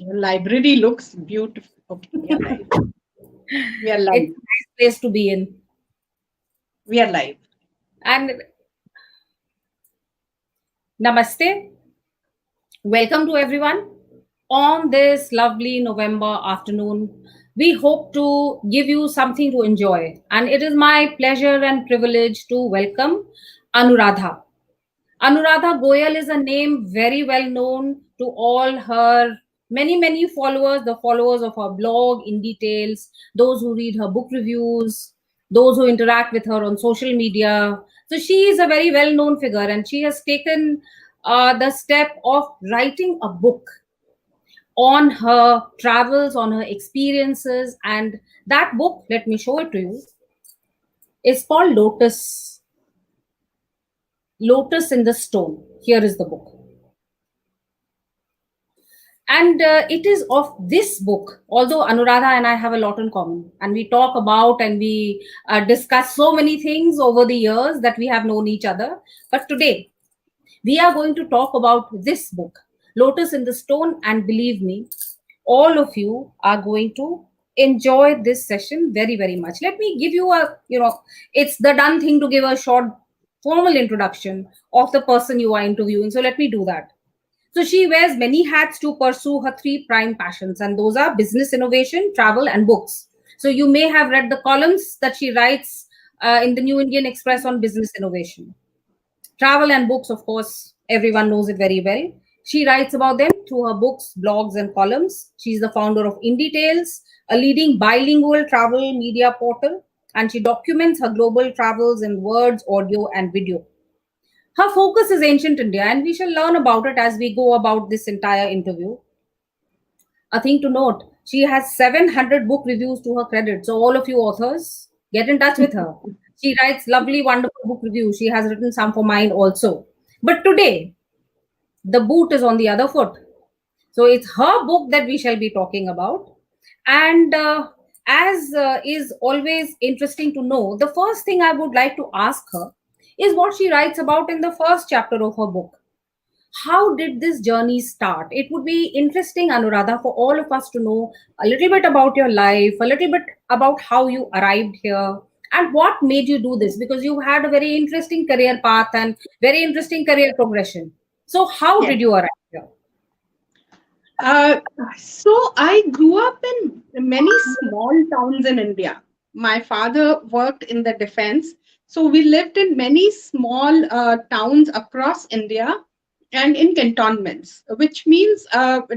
Your library looks beautiful. Okay, we are live. We are It's live. a nice place to be in. We are live. And namaste. Welcome to everyone on this lovely November afternoon. We hope to give you something to enjoy. And it is my pleasure and privilege to welcome Anuradha. Anuradha Goyal is a name very well known to all her many followers, the followers of her blog in details, those who read her book reviews, those who interact with her on social media. So she is a very well known figure and she has taken the step of writing a book on her travels, on her experiences. And that book, let me show it to you, is called Lotus in the Stone. Here is the book. And it is of this book, although Anuradha and I have a lot in common, and we talk about and we discuss so many things over the years that we have known each other. But today, we are going to talk about this book, Lotus in the Stone. And believe me, all of you are going to enjoy this session very much. Let me give you it's the done thing to give a short formal introduction of the person you are interviewing. So let me do that. So she wears many hats to pursue her three prime passions, and those are business innovation, travel, and books. So you may have read the columns that she writes in the New Indian Express on business innovation. Travel and books, of course, everyone knows it very well. She writes about them through her books, blogs, and columns. She's the founder of InDetails, a leading bilingual travel media portal, and she documents her global travels in words, audio, and video. Her focus is ancient India, and we shall learn about it as we go about this entire interview. A thing to note, she has 700 book reviews to her credit. So, all of you authors, get in touch with her. She writes lovely, wonderful book reviews. She has written some for mine also. But today, the boot is on the other foot. So, it's her book that we shall be talking about. And as is always interesting to know, the first thing I would like to ask her is what she writes about in the first chapter of her book. How did this journey start? It would be interesting, Anuradha, for all of us to know a little bit about your life, a little bit about how you arrived here, and what made you do this, because you had a very interesting career path and very interesting career progression. So, how Yes. did you arrive here? Uh, so I grew up in many small towns in India. My father worked in the defense. So we lived in many small towns across India and in cantonments, which means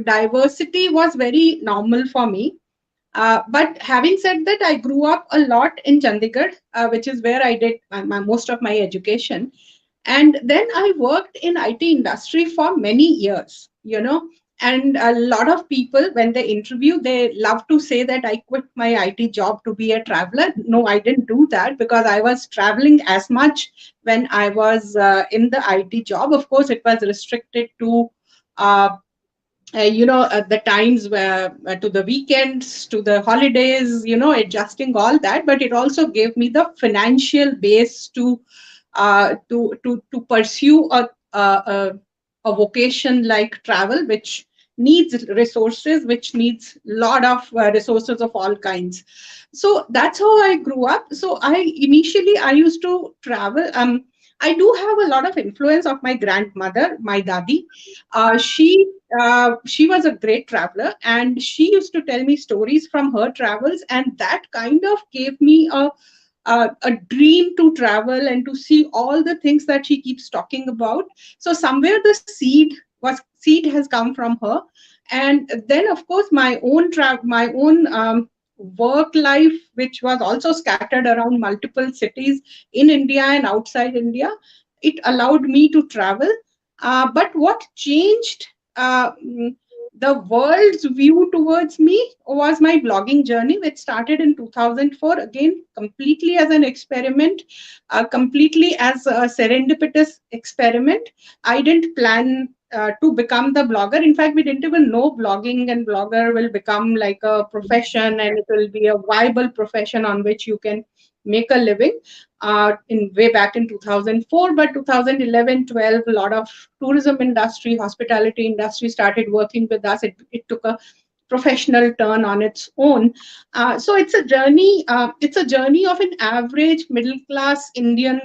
diversity was very normal for me. But having said that, I grew up a lot in Chandigarh, which is where I did most of my education. And then I worked in IT industry for many years, and a lot of people, when they interview, they love to say that I quit my IT job to be a traveler. No, I didn't do that because I was traveling as much when I was in the IT job. Of course, it was restricted to uh, the times where to the weekends, to the holidays, adjusting all that. But it also gave me the financial base to pursue a vocation like travel, which needs resources, which needs lot of resources of all kinds. So that's how I grew up. So I used to travel. I do have a lot of influence of my grandmother, my dadi. She was a great traveler, and she used to tell me stories from her travels, and that kind of gave me a dream to travel and to see all the things that she keeps talking about. So somewhere the seed has come from her. And then of course my own work life, which was also scattered around multiple cities in India and outside India, it allowed me to travel. But what changed the world's view towards me was my blogging journey, which started in 2004, again, completely as an experiment, completely as a serendipitous experiment. I didn't plan to become the blogger. In fact, we didn't even know blogging and blogger will become like a profession, and it will be a viable profession on which you can make a living in way back in 2004. But 2011, 12, a lot of tourism industry, hospitality industry started working with us. It took a professional turn on its own. So it's a journey. It's a journey of an average middle class Indian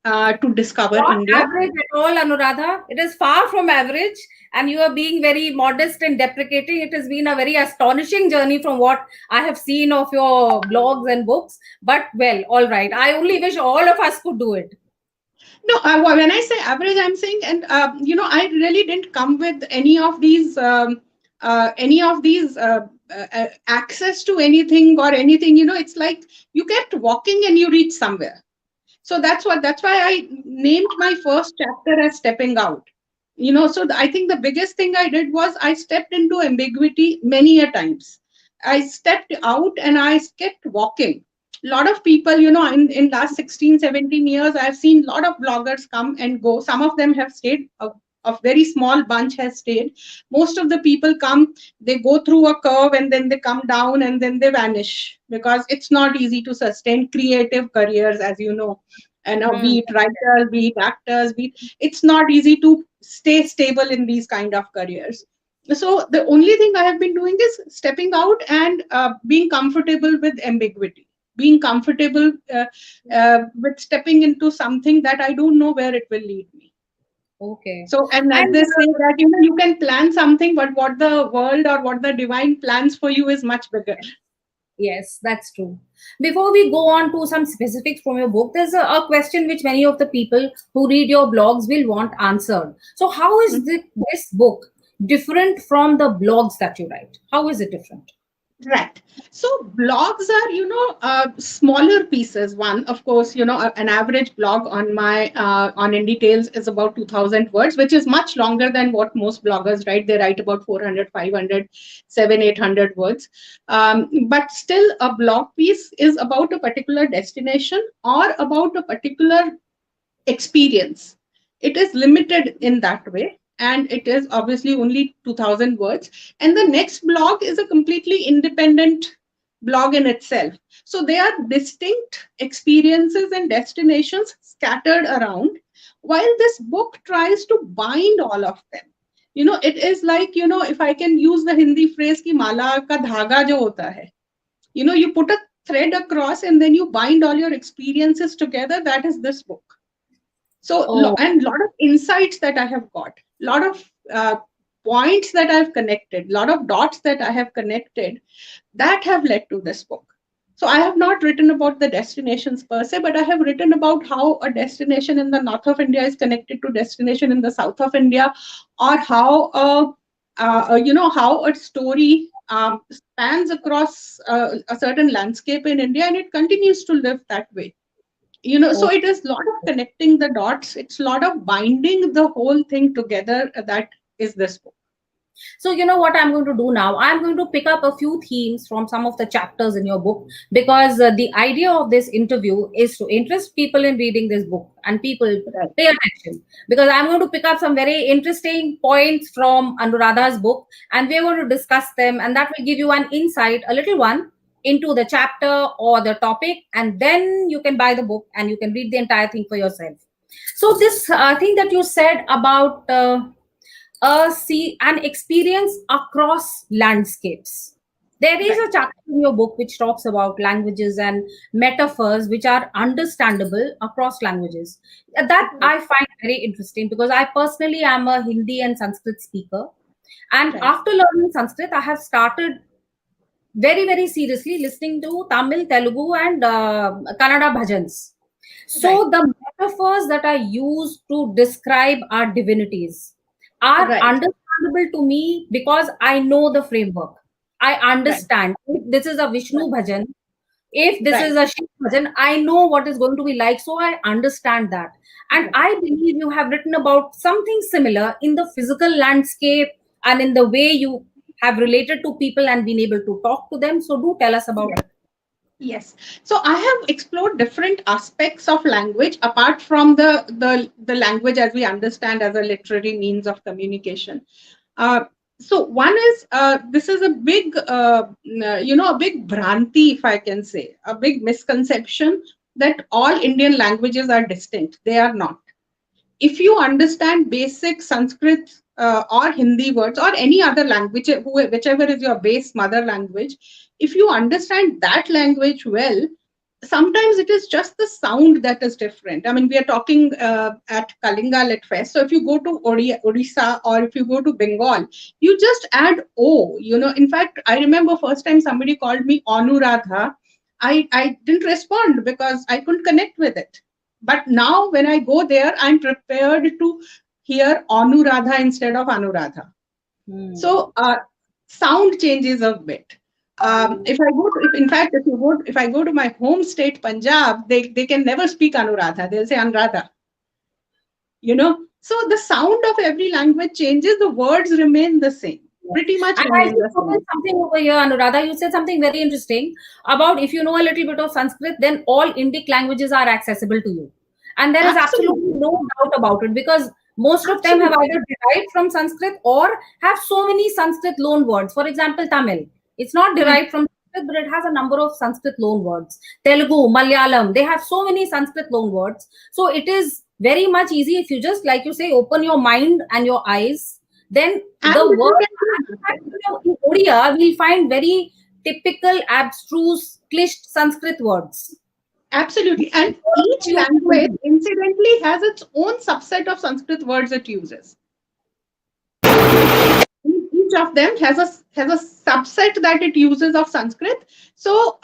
to discover Not India. average at all, Anuradha. It is far from average, and you are being very modest and deprecating. It has been a very astonishing journey from what I have seen of your blogs and books. But well, all right. I only wish all of us could do it. No, when I say average, I'm saying, and I really didn't come with any of these access to anything or anything. It's like you kept walking and you reach somewhere. So that's why I named my first chapter as stepping out. So I think the biggest thing I did was I stepped into ambiguity many a times. I stepped out and I kept walking. A lot of people, in last 16, 17 years, I've seen a lot of bloggers come and go. Some of them have stayed. A very small bunch has stayed. Most of the people come, they go through a curve and then they come down and then they vanish, because it's not easy to sustain creative careers, as you know. And Hmm. be it writers, be it actors, it's not easy to stay stable in these kind of careers. So the only thing I have been doing is stepping out and being comfortable with ambiguity, being comfortable with stepping into something that I don't know where it will lead me. Okay. So, and as And they say that, you can plan something, but what the world or what the divine plans for you is much bigger. yes, that's true. Before we go on to some specifics from your book, there's a question which many of the people who read your blogs will want answered. So, how is this book different from the blogs that you write? How is it different? Right. So blogs are, smaller pieces. One, of course, an average blog on my on Indie Tales is about 2,000 words, which is much longer than what most bloggers write. They write about 400, 500, 700, 800 words. But still, a blog piece is about a particular destination or about a particular experience. It is limited in that way. And it is obviously only 2,000 words. And the next blog is a completely independent blog in itself. So they are distinct experiences and destinations scattered around, while this book tries to bind all of them. It is like, if I can use the Hindi phrase, ki mala ka dhaga jo hota hai. You put a thread across and then you bind all your experiences together. That is this book. So, Oh, and a lot of insights that I have got, a lot of points that I've connected, a lot of dots that I have connected that have led to this book. So I have not written about the destinations per se, but I have written about how a destination in the north of India is connected to destination in the south of India, or how how a story spans across a certain landscape in India, and it continues to live that way. So oh. it is a lot of connecting the dots, it's a lot of binding the whole thing together. That is this book. So, you know what I'm going to do now? I'm going to pick up a few themes from some of the chapters in your book, because the idea of this interview is to interest people in reading this book and people Right. pay attention. Because I'm going to pick up some very interesting points from Anuradha's book and we're going to discuss them, and that will give you an insight, a little one, into the chapter or the topic, and then you can buy the book and you can read the entire thing for yourself. So, this thing that you said about see an experience across landscapes. There is Right. a chapter in your book which talks about languages and metaphors which are understandable across languages. That Right. I find very interesting, because I personally am a Hindi and Sanskrit speaker. And Right. after learning Sanskrit, I have started very, very seriously listening to Tamil, Telugu, and Kannada bhajans. So Right. the metaphors that are used to describe our divinities are Right. understandable to me because I know the framework. I Right. understand if this is a Vishnu Right. bhajan, if this is Right. a Shiv bhajan, I know what is going to be like. So I understand that. And Right. I believe you have written about something similar in the physical landscape and in the way you have related to people and been able to talk to them. So do tell us about Yes. it. Yes. So I have explored different aspects of language apart from the language as we understand as a literary means of communication. Uh, So one is this is a big a big bhranti, if I can say, a big misconception that all Indian languages are distinct. They are not. If you understand basic Sanskrit or Hindi words or any other language, whichever is your base mother language, if you understand that language well, sometimes it is just the sound that is different. I mean, we are talking at Kalinga at Fest. So if you go to Odisha or if you go to Bengal, you just add O. In fact, I remember first time somebody called me Anuradha. I didn't respond because I couldn't connect with it. But now when I go there, I'm prepared to hear Anuradha instead of Anuradha. Hmm. So sound changes a bit. If I go to, if in fact, if I go to my home state Punjab, they can never speak Anuradha. They'll say Anuradha. So the sound of every language changes. The words remain the same. Yes. Pretty much And I remain just the noticed same. something over here, Anuradha. You said something very interesting about if you know a little bit of Sanskrit, then all Indic languages are accessible to you. And there is absolutely Absolutely, no doubt about it because most of them have absolutely. either derived from Sanskrit or have so many Sanskrit loan words. For example, Tamil. It's not Hmm. derived from Sanskrit, but it has a number of Sanskrit loan words. Telugu, Malayalam, they have so many Sanskrit loan words. So it is very much easy if you just, like you say, open your mind and your eyes, then And the if you word, can do that, in Odia, we'll find very typical, abstruse, cliched Sanskrit words. absolutely. And each language, incidentally, has its own subset of Sanskrit words it uses. Each of them has a subset that it uses of Sanskrit. So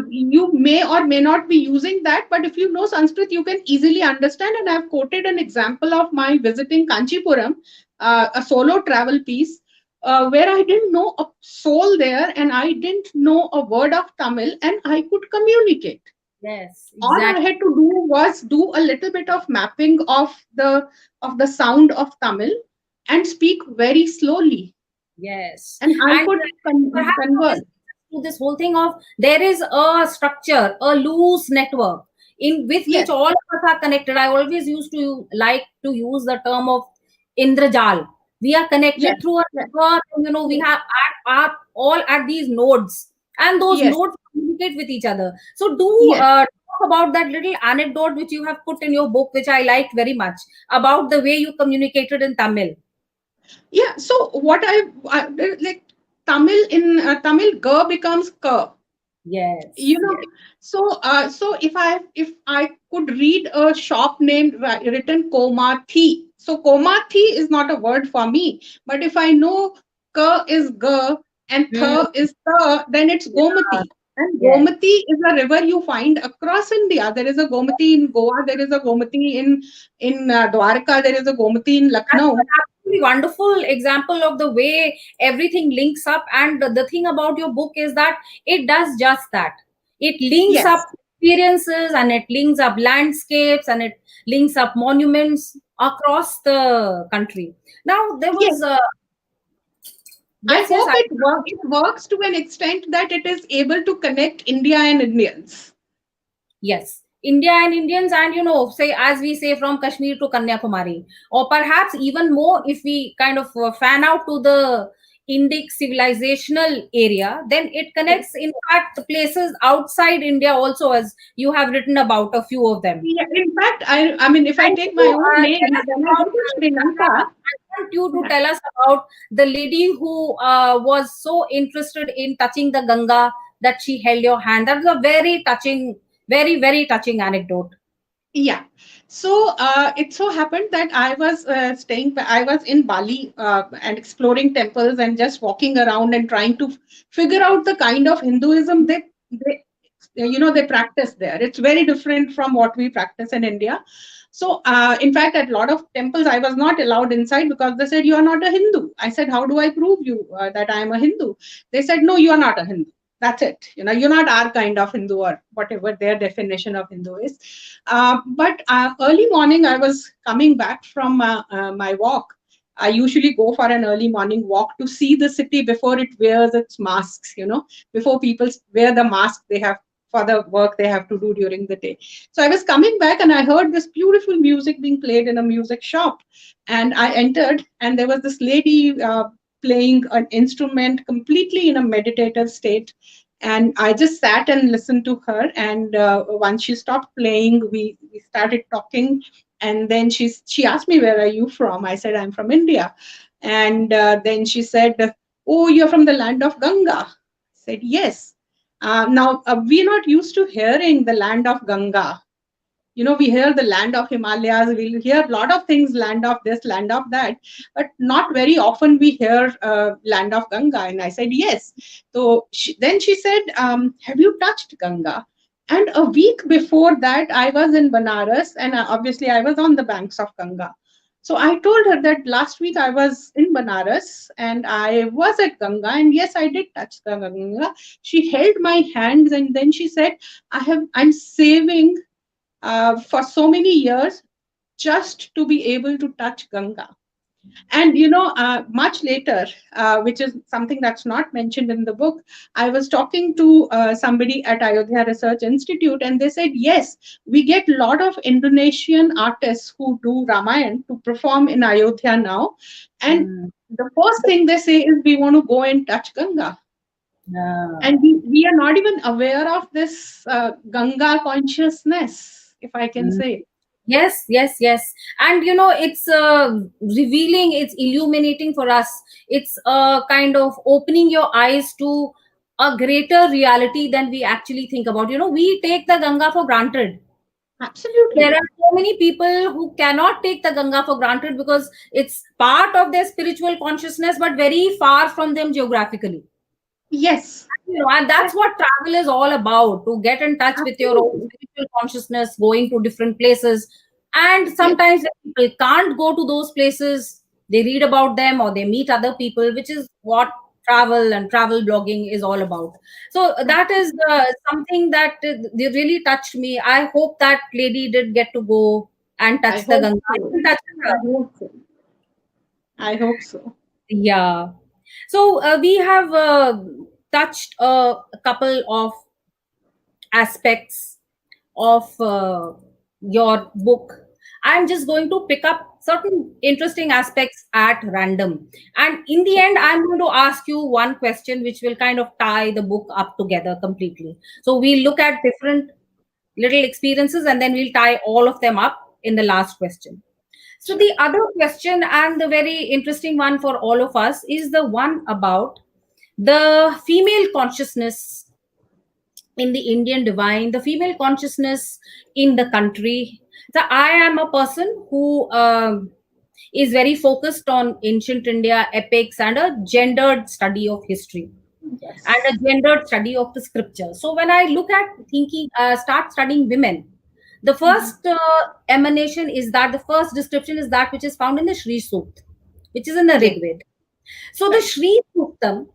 you may or may not be using that, but if you know Sanskrit, you can easily understand. And I've quoted an example of my visiting Kanchipuram, a solo travel piece. Where I didn't know a soul there and I didn't know a word of Tamil and I could communicate. Yes, All I exactly. had to do was do a little bit of mapping of the sound of Tamil and speak very slowly, Yes. and I And could perhaps converse. this whole thing of there is a structure, a loose network in with which Yes, all of us are connected. I always used to like to use the term of Indrajal. We are yes, connected through a yes, network, we yes, have are all at these nodes, and those yes, nodes communicate with each other. So do yes. talk about that little anecdote which you have put in your book, which I liked very much, about the way you communicated in Tamil. Yeah. So what I like Tamil in Tamil, "ga" becomes "ka." Yes, you know yes. so if I could read a shop name written Komathi, so Komathi is not a word for me, but if I know ka is ga and Hmm. tha is tha, then it's Yeah. Gomati. And Yes. Gomati is a river you find across India. There is a Gomati in Goa, there is a Gomati in Dwarka, there is a Gomati in That's Lucknow. an absolutely wonderful example of the way everything links up. And the thing about your book is that it does just that. It links Yes, up experiences and it links up landscapes and it links up monuments across the country. Now, there yes. was, I yes, yes, hope it works to an extent that it is able to connect India and Indians. yes. India and Indians, and say, as we say, from Kashmir to Kanyakumari, or perhaps even more if we kind of fan out to the Indic civilizational area, then it Yes. connects, in fact, places outside India also, as you have written about a few of them. Yeah, in fact, I mean, if I And take my own name, tell us when I go about, to Sri Lanka, I want you to yeah, tell us about the lady who was so interested in touching the Ganga that she held your hand. That was a very touching, very, very touching anecdote. yeah. So it so happened that I was I was in Bali and exploring temples and just walking around and trying to figure out the kind of Hinduism they practice there. It's very different from what we practice in India. So in fact, at a lot of temples, I was not allowed inside because they said you are not a Hindu. I said, how do I prove you that I am a Hindu? They said, no, you are not a Hindu. That's it. You're not our kind of Hindu or whatever their definition of Hindu is. But early morning, I was coming back from my walk. I usually go for an early morning walk to see the city before it wears its masks, before people wear the mask they have for the work they have to do during the day. So I was coming back and I heard this beautiful music being played in a music shop. And I entered, and there was this lady. playing an instrument completely in a meditative state. And I just sat and listened to her. And once she stopped playing, we started talking. And then she asked me, "Where are you from?" I said, "I'm from India." And then she said, "Oh, you're from the land of Ganga." I said, "Yes." Now, we're not used to hearing the land of Ganga. We hear the land of Himalayas, we'll hear a lot of things, land of this, land of that, but not very often we hear land of Ganga. And I said, yes. So then she said, have you touched Ganga? And a week before that, I was in Banaras, and obviously I was on the banks of Ganga. So I told her that last week I was in Banaras and I was at Ganga, and yes, I did touch the Ganga. She held my hands and then she said, I'm saving for so many years just to be able to touch Ganga. And much later, which is something that's not mentioned in the book, I was talking to somebody at Ayodhya Research Institute, and they said, yes, we get a lot of Indonesian artists who do Ramayan to perform in Ayodhya now. And Mm. the first thing they say is, we want to go and touch Ganga. Yeah. And we are not even aware of this Ganga consciousness, if I can Mm. say. Yes, yes, yes. And it's revealing, it's illuminating for us. It's kind of opening your eyes to a greater reality than we actually think about. We take the Ganga for granted. There Absolutely. are so many people who cannot take the Ganga for granted because it's part of their spiritual consciousness, but very far from them geographically. Yes. And that's what travel is all about, to get in touch with your own Absolutely. spiritual consciousness, going to different places. And Yes. sometimes when people can't go to those places, they read about them or they meet other people, which is what travel and travel blogging is all about. So that is Absolutely. something that they really touched me. I hope that lady did get to go and I touch the hope Ganga. I so. can touch I her. hope so. I hope so. Yeah. So we have touched a couple of aspects of your book. I'm just going to pick up certain interesting aspects at random. And in the Sure. end, I'm going to ask you one question which will kind of tie the book up together completely. So we'll look at different little experiences and then we'll tie all of them up in the last question. So Sure. the other question, and the very interesting one for all of us, is the one about the female consciousness in the Indian divine, the female consciousness in the country. So I am a person who is very focused on ancient India epics and a gendered study of history and Yes. a gendered study of the scripture. So when I look at thinking, start studying women, the Mhm. first emanation is that the first description is that which is found in the Shri Sukt, which is in the Yes. Rig Veda. So the Right. Shri Suktam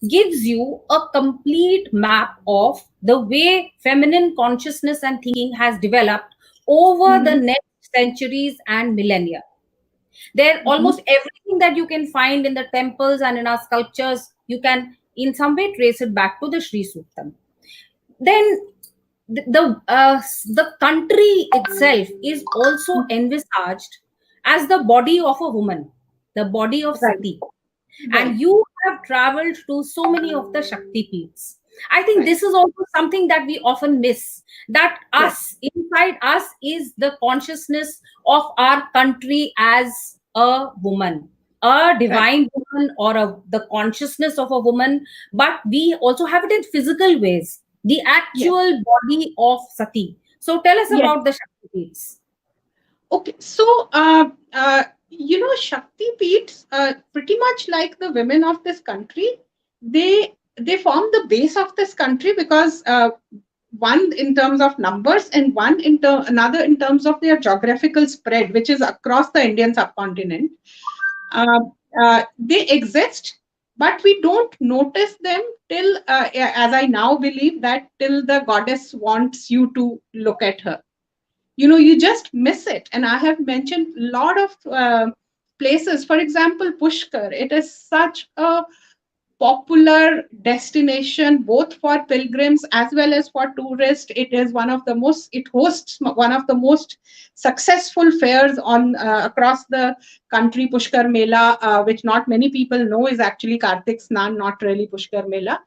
gives you a complete map of the way feminine consciousness and thinking has developed over the Mhm. next centuries and millennia. There, Mhm. almost everything that you can find in the temples and in our sculptures, you can in some way trace it back to the Sri Suktam. Then the country itself is also envisaged as the body of a woman, the body of Right. Sati, Right. and you have traveled to so many of the Shakti peaks. I think Right. this is also something that we often miss, that Yes. us, inside us, is the consciousness of our country as a woman, a Right. divine woman, or the consciousness of a woman. But we also have it in physical ways, the Yes. actual body of Sati. So tell us Yes. about the Shakti peaks. Okay. So, Shakti Peeths, pretty much like the women of this country, they form the base of this country because one in terms of numbers and another in terms of their geographical spread, which is across the Indian subcontinent. Uh, they exist, but we don't notice them till, as I now believe, that till the goddess wants you to look at her. You just miss it. And I have mentioned a lot of places. For example, Pushkar. It is such a popular destination both for pilgrims as well as for tourists. It is one of the most, it hosts one of the most successful fairs on across the country. Pushkar Mela, which not many people know, is actually Kartik Snan, not really Pushkar Mela.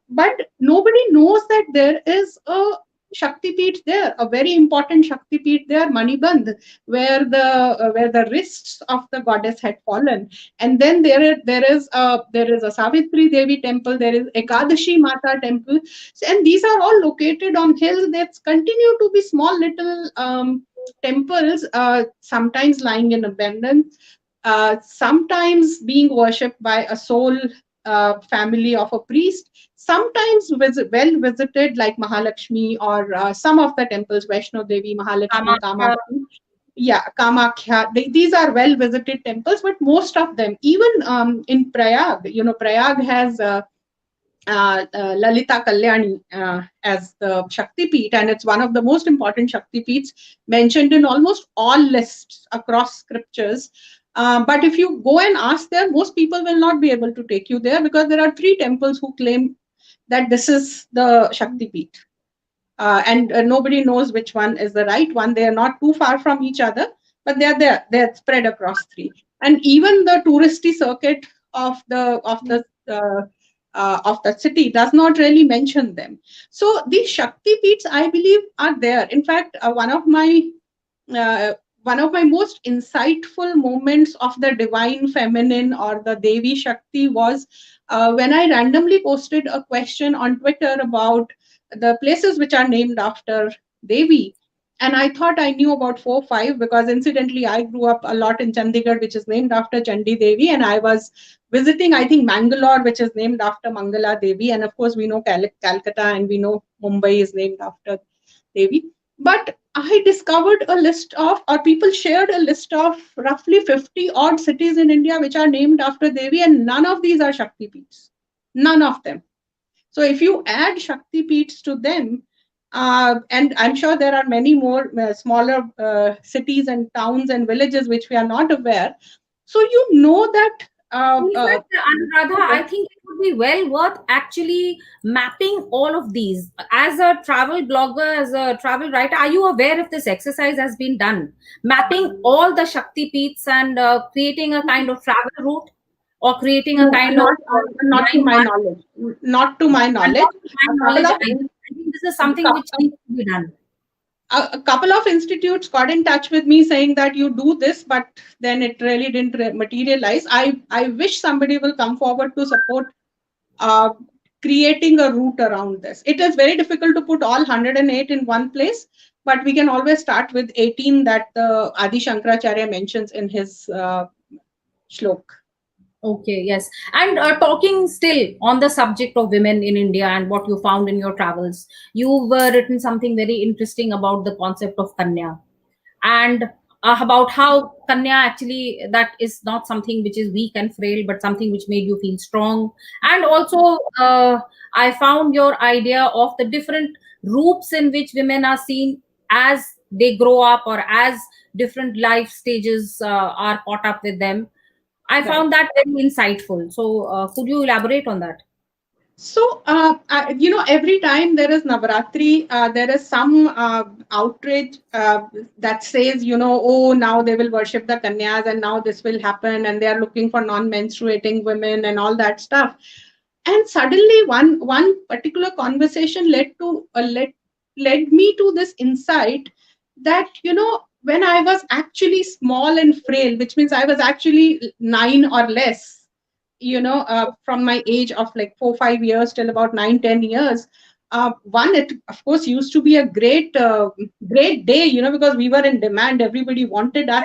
But nobody knows that there is a Shakti Peeth there, a very important Shakti Peeth there, Manibandh, where the wrists of the goddess had fallen. And then there is a Savitri Devi temple, there is Ekadashi Mata temple. So, and these are all located on hills that continue to be small little temples, sometimes lying in abandon, sometimes being worshipped by a sole family of a priest, sometimes well visited like Mahalakshmi, or some of the temples, Vaishno Devi, Mahalakshmi, Kamakya. Kamakya. Yeah, Kamakhya. These are well visited temples, but most of them, even in Prayag, Prayag has Lalita Kalyani as the Shakti Peeth, and it's one of the most important Shakti Peeths mentioned in almost all lists across scriptures. But if you go and ask there, most people will not be able to take you there, because there are three temples who claim that this is the Shakti Peeth. And nobody knows which one is the right one. They are not too far from each other, but they are there. They are spread across three. And even the touristy circuit of the city does not really mention them. So these Shakti Peeths, I believe, are there. In fact, uh, one of my most insightful moments of the divine feminine or the Devi Shakti was when I randomly posted a question on Twitter about the places which are named after Devi. And I thought I knew about 4 5, because incidentally I grew up a lot in Chandigarh, which is named after Chandi Devi, and I was visiting, I think, Mangalore, which is named after Mangala Devi, and of course we know Calcutta, and we know Mumbai is named after Devi. But I discovered a list of, or people shared a list of roughly 50 odd cities in India which are named after Devi, and none of these are Shakti Peeths. None of them. So if you add Shakti Peeths to them, and I'm sure there are many more smaller cities and towns and villages which we are not aware. So you know that. In fact, Anuradha, I think it would be well worth actually mapping all of these. As a travel blogger, as a travel writer, are you aware if this exercise has been done? Mapping all the Shakti Peeths and creating a kind of travel route, or creating a No, kind of not to my 9 month. knowledge. Not to my And knowledge. not to my A couple knowledge of either. I think this is a, something which cou- needs to be done. a couple of institutes got in touch with me saying that you do this, but then it really didn't materialize. I wish somebody will come forward to support uh, creating a route around this. It is very difficult to put all 108 in one place, but we can always start with 18 that the Adi Shankaracharya mentions in his shlok. Okay, yes. And talking still on the subject of women in India and what you found in your travels, you've written something very interesting about the concept of Kanya, and about how Kanya actually, that is not something which is weak and frail, but something which made you feel strong. And also, I found your idea of the different groups in which women are seen as they grow up, or as different life stages are caught up with them. I Right. found that very insightful. So, could you elaborate on that? So, every time there is Navaratri, there is some outrage that says, oh, now they will worship the Kanyas, and now this will happen, and they are looking for non-menstruating women and all that stuff. And suddenly, one particular conversation led me to this insight that, when I was actually small and frail, which means I was actually 9 or less, from my age of like 4 5 years till about 9 10 years. One, it of course used to be a great day, because we were in demand. Everybody wanted us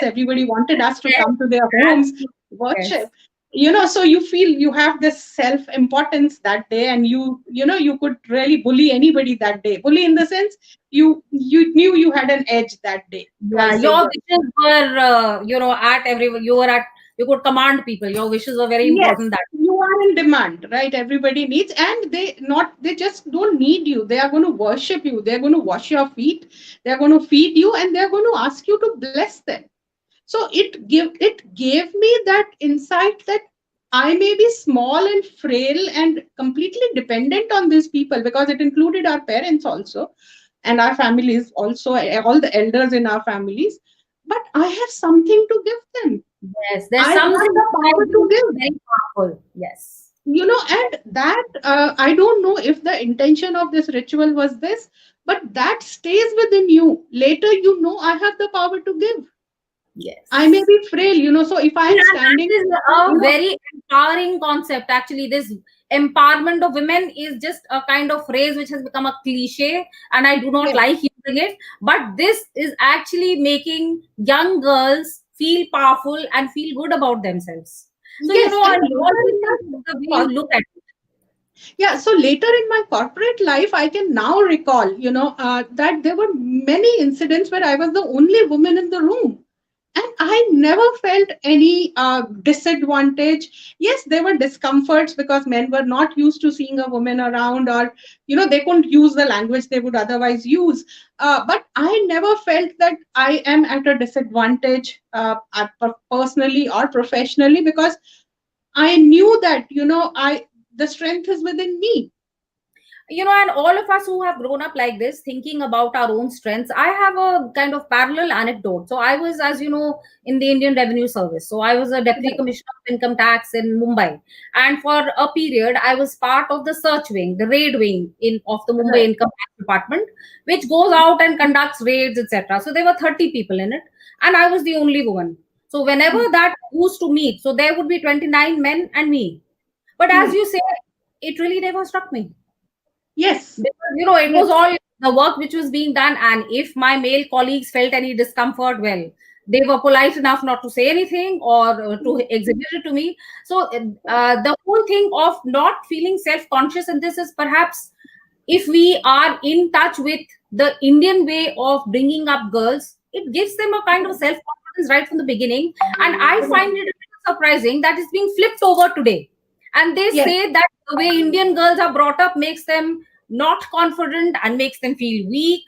to Yes, come to their homes, yes. worship. So you feel you have this self importance that day, and you could really bully anybody that day. Bully in the sense, you knew you had an edge that day Yeah, because they your were. wishes were, at every, you were at, you could command people. Your wishes were very Yes, important that. you are in demand, right? Everybody needs, and they just don't need you. They are going to worship you. They're going to wash your feet. They're going to feed you, and they're going to ask you to bless them. So it gave me that insight that I may be small and frail and completely dependent on these people, because it included our parents also and our families also, all the elders in our families. But I have something to give them. Yes, there's I have something the that I power do to which is give. very powerful. Yes. And that, I don't know if the intention of this ritual was this, but that stays within you. Later, I have the power to give. I may Yes. be frail, so if I Yeah, am standing, that is a very empowering concept. Actually, this empowerment of women is just a kind of phrase which has become a cliche, and I do not yes, like using it. But this is actually making young girls feel powerful and feel good about themselves. So, yes, and and all later these in things is the way my you look at it. Yeah, so later in my corporate life, I can now recall, that there were many incidents where I was the only woman in the room. And I never felt any disadvantage. Yes, there were discomforts because men were not used to seeing a woman around, or, they couldn't use the language they would otherwise use. But I never felt that I am at a disadvantage, personally or professionally, because I knew that, the strength is within me. And all of us who have grown up like this, thinking about our own strengths, I have a kind of parallel anecdote. So I was, as you know, in the Indian Revenue Service. So I was a deputy Right. commissioner of income tax in Mumbai, and for a period I was part of the search wing, the raid wing in of the Mumbai Right. income tax department, which goes out and conducts raids, etc. So there were 30 people in it, and I was the only woman. So whenever Hmm. that used to meet, so there would be 29 men and me. But as Hmm. you say, it really never struck me, Yes. because it Yes. was all the work which was being done, and if my male colleagues felt any discomfort, well, they were polite enough not to say anything or to exhibit it to me. So the whole thing of not feeling self-conscious in this is perhaps, if we are in touch with the Indian way of bringing up girls, it gives them a kind of self-confidence right from the beginning. And I Right. find it a little surprising that it's being flipped over today, and they Yes. say that the way Indian girls are brought up makes them not confident and makes them feel weak.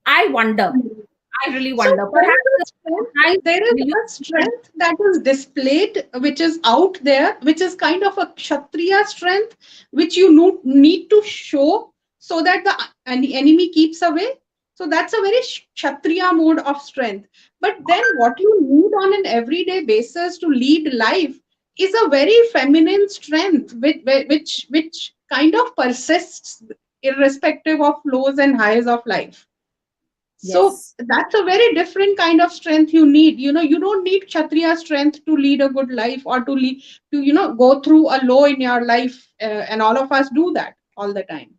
I wonder. Hmm. I really So wonder. there Perhaps is a the strength. nice There is you a strength that is displayed, which is out there, which is kind of a kshatriya strength, which you need to show so that the enemy keeps away. So that's a very kshatriya mode of strength. But then what you need on an everyday basis to lead life is a very feminine strength, which kind of persists irrespective of lows and highs of life. So yes. that's a very different kind of strength you need. You don't need Kshatriya strength to lead a good life, or go through a low in your life. And all of us do that all the time.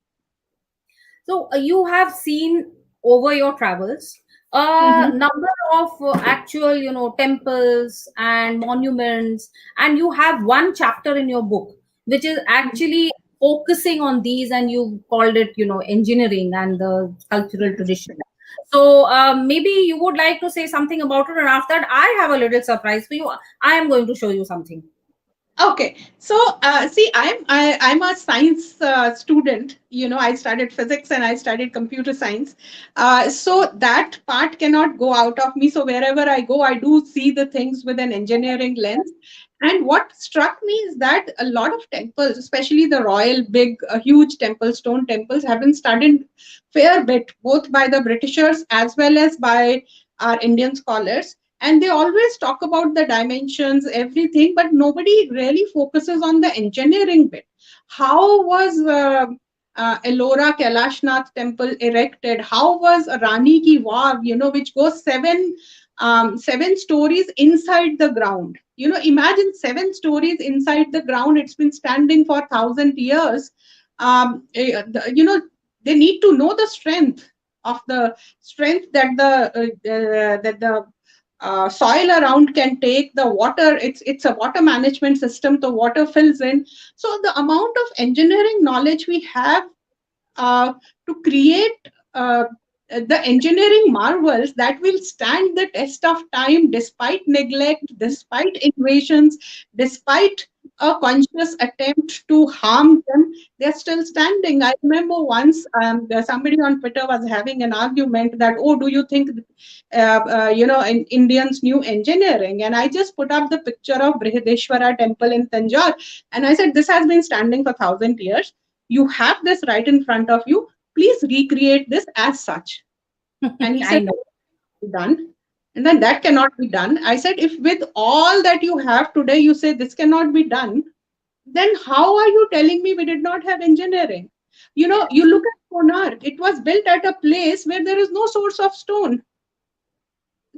So you have seen over your travels a Mhm. number of actual, temples and monuments, and you have one chapter in your book which is actually focusing on these, and you called it, engineering and the cultural Yes. tradition. So maybe you would like to say something about it, and after that, I have a little surprise for you. I am going to show you something. Okay, so see, I'm a science student. I studied physics and I studied computer science. So that part cannot go out of me. So wherever I go, I do see the things with an engineering lens. And what struck me is that a lot of temples, especially the royal, big, huge temples, stone temples, have been studied fair bit, both by the Britishers as well as by our Indian scholars, and they always talk about the dimensions, everything, but nobody really focuses on the engineering bit. How was Ellora Kailashnath temple erected? How was Rani ki Vav, which goes seven stories inside the ground? Imagine 7 stories inside the ground. It's been standing for 1,000 years. They need to know the strength that the soil around can take. The water, it's a water management system, the water fills in. So the amount of engineering knowledge we have uh, to create the engineering marvels that will stand the test of time, despite neglect, despite invasions, despite a conscious attempt to harm them, they're still standing. I remember once somebody on Twitter was having an argument that, oh, do you think, Indians knew engineering? And I just put up the picture of Brihadeshwara temple in Tanjore. And I said, this has been standing for 1,000 years. You have this right in front of you. Please recreate this as such. And he I said, know. done. And then that cannot be done. I said, if with all that you have today, you say this cannot be done, then how are you telling me we did not have engineering? You look at Konark, it was built at a place where there is no source of stone.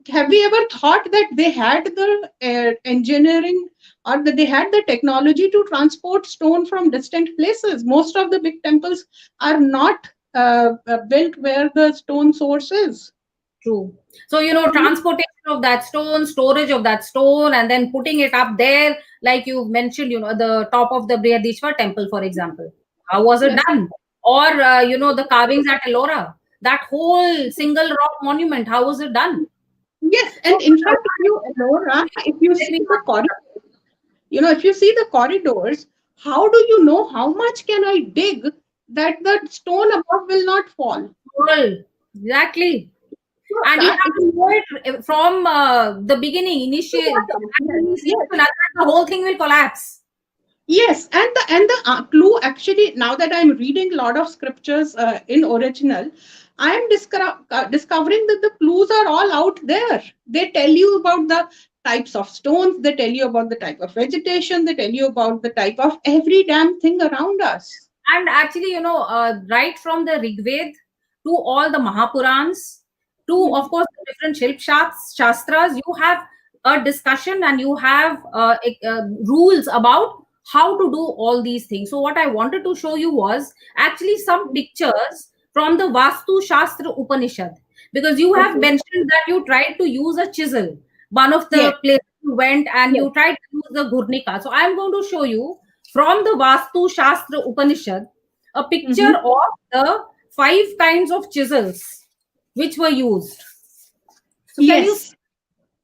Have we ever thought that they had the engineering, or that they had the technology to transport stone from distant places? Most of the big temples are not built where the stone source is. True. So, transportation of that stone, storage of that stone, and then putting it up there, like you mentioned, the top of the Brihadishwar temple, for example. How was it Yes. done? Or, the carvings at Ellora, that whole single rock monument, how was it done? Yes, So, and in fact, if you, Laura, if you let see me the if you see the corridors, how do you know how much can I dig that the stone above will not fall? exactly. So And you that have to know it from the beginning, initiate, yes, the whole thing will collapse. yes, and the clue, actually, now that I'm reading a lot of scriptures in original, I am discovering that the clues are all out there. They tell you about the types of stones, they tell you about the type of vegetation, they tell you about the type of every damn thing around us. And actually, right from the Rig Ved to all the Mahapurans to, of course, the different Shastras, you have a discussion and you have rules about how to do all these things. So, what I wanted to show you was actually some pictures from the Vastu Shastra Upanishad, because you have Okay. mentioned that you tried to use a chisel. One of Yes. the places you went and Yes. you tried to use the Gurnika. So, I am going to show you from the Vastu Shastra Upanishad a picture Mm-hmm. of the 5 kinds of chisels which were used. So Yes.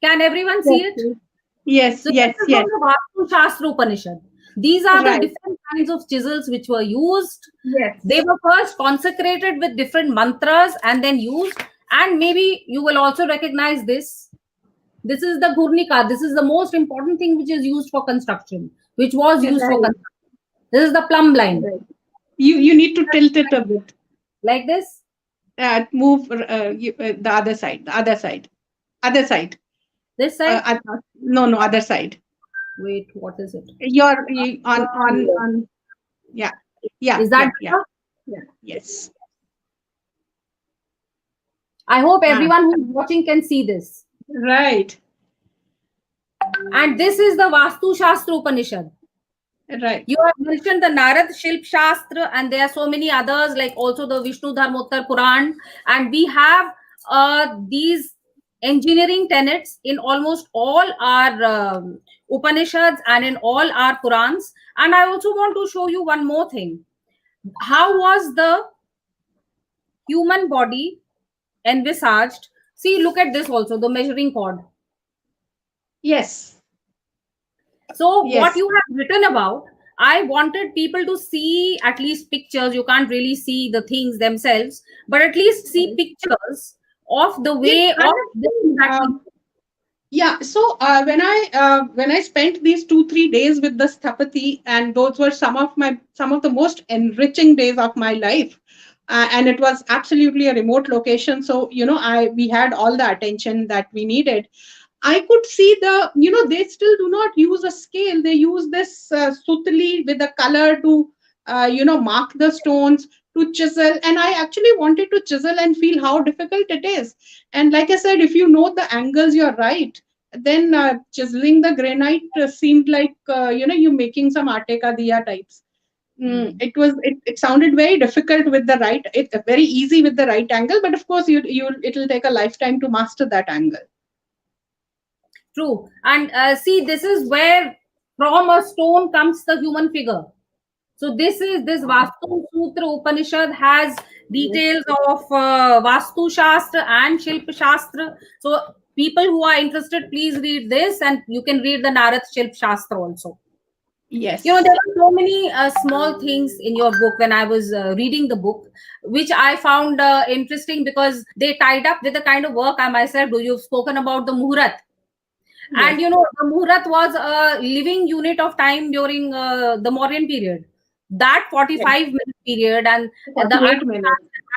can everyone see Yes. it? Yes. So this Yes. is from Yes. the Vastu Shastra Upanishad. These are the Right. different kinds of chisels which were used. They Yes. were first consecrated with different mantras and then used. And maybe you will also recognize this. This is the Gurnika. This is the most important thing which is used for construction, which was used for Right. construction. This is the plumb line. Right. You need to tilt it a bit. Like this. Move the other side. The other side. Other side. This side. No, no, other side. Wait, what is it? On. Yeah. Yeah. Is that Yeah. Yeah. better? Yeah. Yes. I hope Ah, everyone who's watching can see this. right. And this is the Vastu Shastra Upanishad. Right. You have mentioned the Narad Shilp Shastra, and there are so many others, like also the Vishnu Dharmottar Puran. And we have these engineering tenets in almost all our Upanishads and in all our Purans. And I also want to show you one more thing. How was the human body envisaged? See, look at this also, the measuring cord. Yes. So, what Yes. you have written about, I wanted people to see at least pictures. You can't really see the things themselves, but at least see pictures of the Yes. way of this that we. Yeah, so when I spent these 2 3 days with the Sthapati, and those were some of the most enriching days of my life, and it was absolutely a remote location. So I we had all the attention that we needed. I could see they still do not use a scale. They use this sutli with a color to, mark the stones, to chisel. And I actually wanted to chisel and feel how difficult it is. And like I said, if you know the angles, you're right. Then chiseling the granite seemed like, you making some arte ka diya types. It sounded very difficult with the right, very easy with the right angle, but of course it'll take a lifetime to master that angle. True. And see, this is where from a stone comes the human figure. So this Vastu Sutra Upanishad has details of Vastu Shastra and Shilp Shastra. So people who are interested, please read this, and you can read the Narad Shilp Shastra also. There Yes. are so many small things in your book when I was reading the book, which I found interesting because they tied up with the kind of work I myself do. You've spoken about the muhurat, and Yes. the muhurat was a living unit of time during the Mauryan period. That Yes. 45-minute period, and the 48 minutes.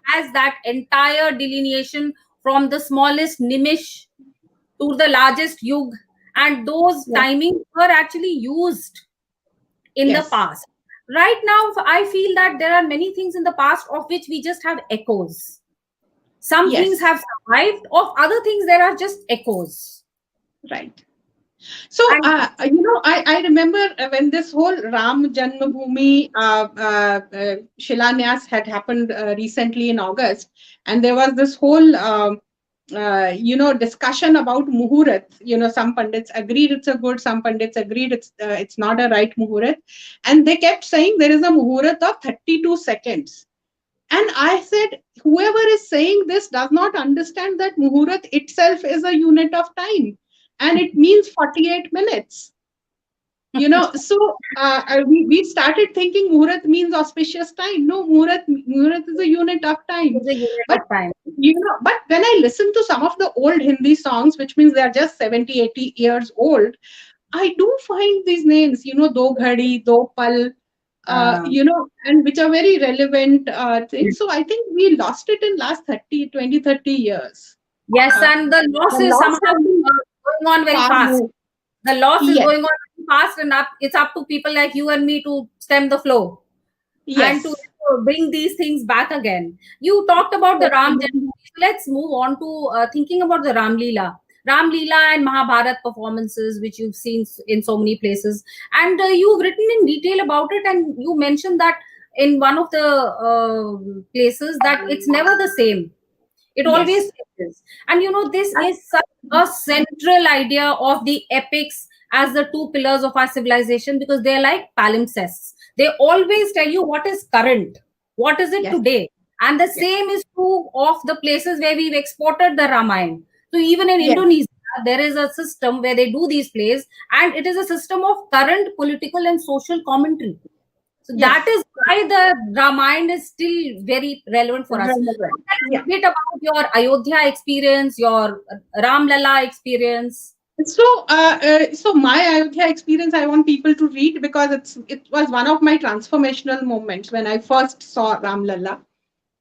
has that entire delineation from the smallest nimish to the largest yug, and those Yes. timings were actually used in the Yes. past. Right now, I feel that there are many things in the past of which we just have echoes. Some things Yes. have survived, of other things, there are just echoes. Right. So, And I remember when this whole Ram Janmabhoomi Shilanyas had happened recently in August, and there was this whole, discussion about Muhurat. Some pundits agreed it's a good, some pundits agreed it's not a right Muhurat. And they kept saying there is a Muhurat of 32 seconds. And I said, whoever is saying this does not understand that Muhurat itself is a unit of time and it means 48 minutes. We started thinking Muhurat means auspicious time. No, Muhurat is a unit of time. it's a unit But of time. but when I listen to some of the old Hindi songs, which means they are just 70, 80 years old, I do find these names, Do Ghadi, Do Pal, Um, and which are very relevant things. So I think we lost it in last 30 years. yes, Uh, and the loss the is loss somehow has been going on very far fast. more. The loss is Yes, going on very fast, and it's up to people like you and me to stem the flow and to yes, bring these things back again. You talked about the Ram absolutely. Janmabhoomi. So let's move on to thinking about the Ram Leela. Ram Leela and Mahabharat performances, which you've seen in so many places. And you've written in detail about it, and you mentioned that in one of the places that it's never the same. It always Yes, changes. And this Ab- is such a central idea of the epics as the two pillars of our civilization, because they're like palimpsests. They always tell you what is current, what is it yes, today. And the yes, same is true of the places where we've exported the Ramayana. So even in yes, Indonesia, there is a system where they do these plays, and it is a system of current political and social commentary. So that yes. is why the Ramayana is still very relevant for us. Relevant. Tell us Yeah. a bit about your Ayodhya experience, your Ram Lala experience. So my Ayodhya experience, I want people to read because it was one of my transformational moments when I first saw Ram Lalla.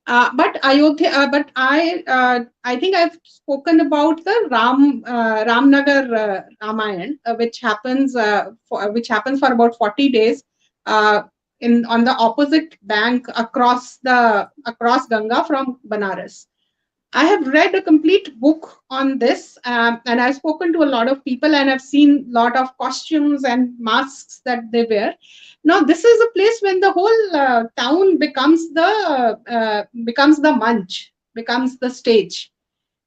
But Ayodhya, I think I've spoken about the Ramnagar Ramayan, which happens for about 40 days in on the opposite bank across Ganga from Banaras. I have read a complete book on this, and I've spoken to a lot of people, and I've seen a lot of costumes and masks that they wear. Now, this is a place when the whole town becomes the munch, becomes the stage,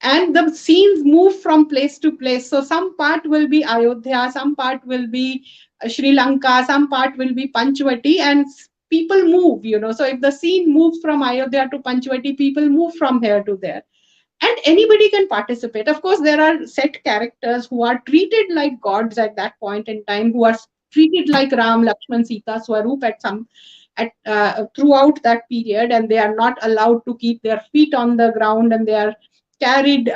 and the scenes move from place to place. So some part will be Ayodhya, some part will be Sri Lanka, some part will be Panchvati, and people move. So if the scene moves from Ayodhya to Panchvati, people move from here to there, and anybody can participate. Of course, there are set characters who are treated like gods at that point in time, who are treated like Ram, Lakshman, Sita, Swaroop at throughout that period, and they are not allowed to keep their feet on the ground, and they are carried.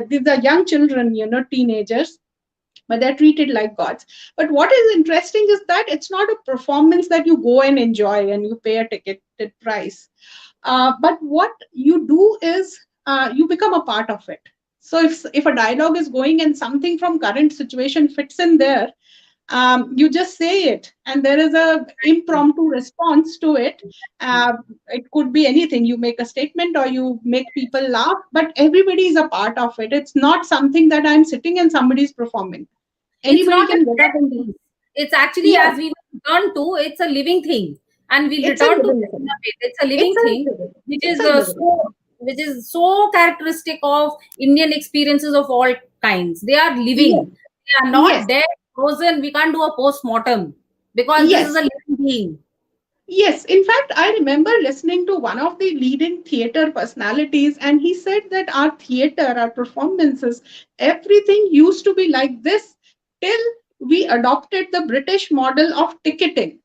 These are young children, teenagers, but they're treated like gods. But what is interesting is that it's not a performance that you go and enjoy and you pay a ticketed price. But what you do is you become a part of it. So if a dialogue is going and something from current situation fits in there, you just say it, and there is a impromptu response to it. It could be anything. You make a statement or you make people laugh, but everybody is a part of it. It's not something that I'm sitting and somebody's performing. It's Anybody not a can get up dead and do. piece. It's actually, Yes, as we will return to, it's a living thing. And we'll it's a return to living this in thing. a bit. It's a It's living a thing, living. which It's is a living. so characteristic of Indian experiences of all kinds. They are Yes, living. They are yes, not dead, frozen. We can't do a post-mortem because this is yes. a living being. Yes, in fact, I remember listening to one of the leading theater personalities, and he said that our theater, our performances, everything used to be like this till we adopted the British model of ticketing,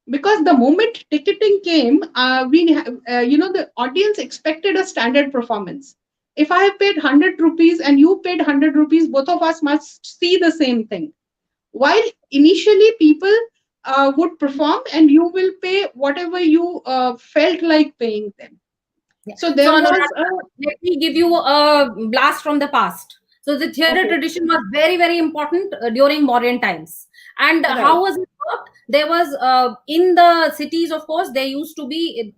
because the moment ticketing came, the audience expected a standard performance. If I have paid 100 rupees and you paid 100 rupees, both of us must see the same thing. While initially people would perform and you will pay whatever you felt like paying them. Yeah. So So, there was a, Anuradha, let me give you a blast from the past. So, the theater okay, tradition was very, very important during modern times. And right, how was it worked? There was in the cities, of course, they used to be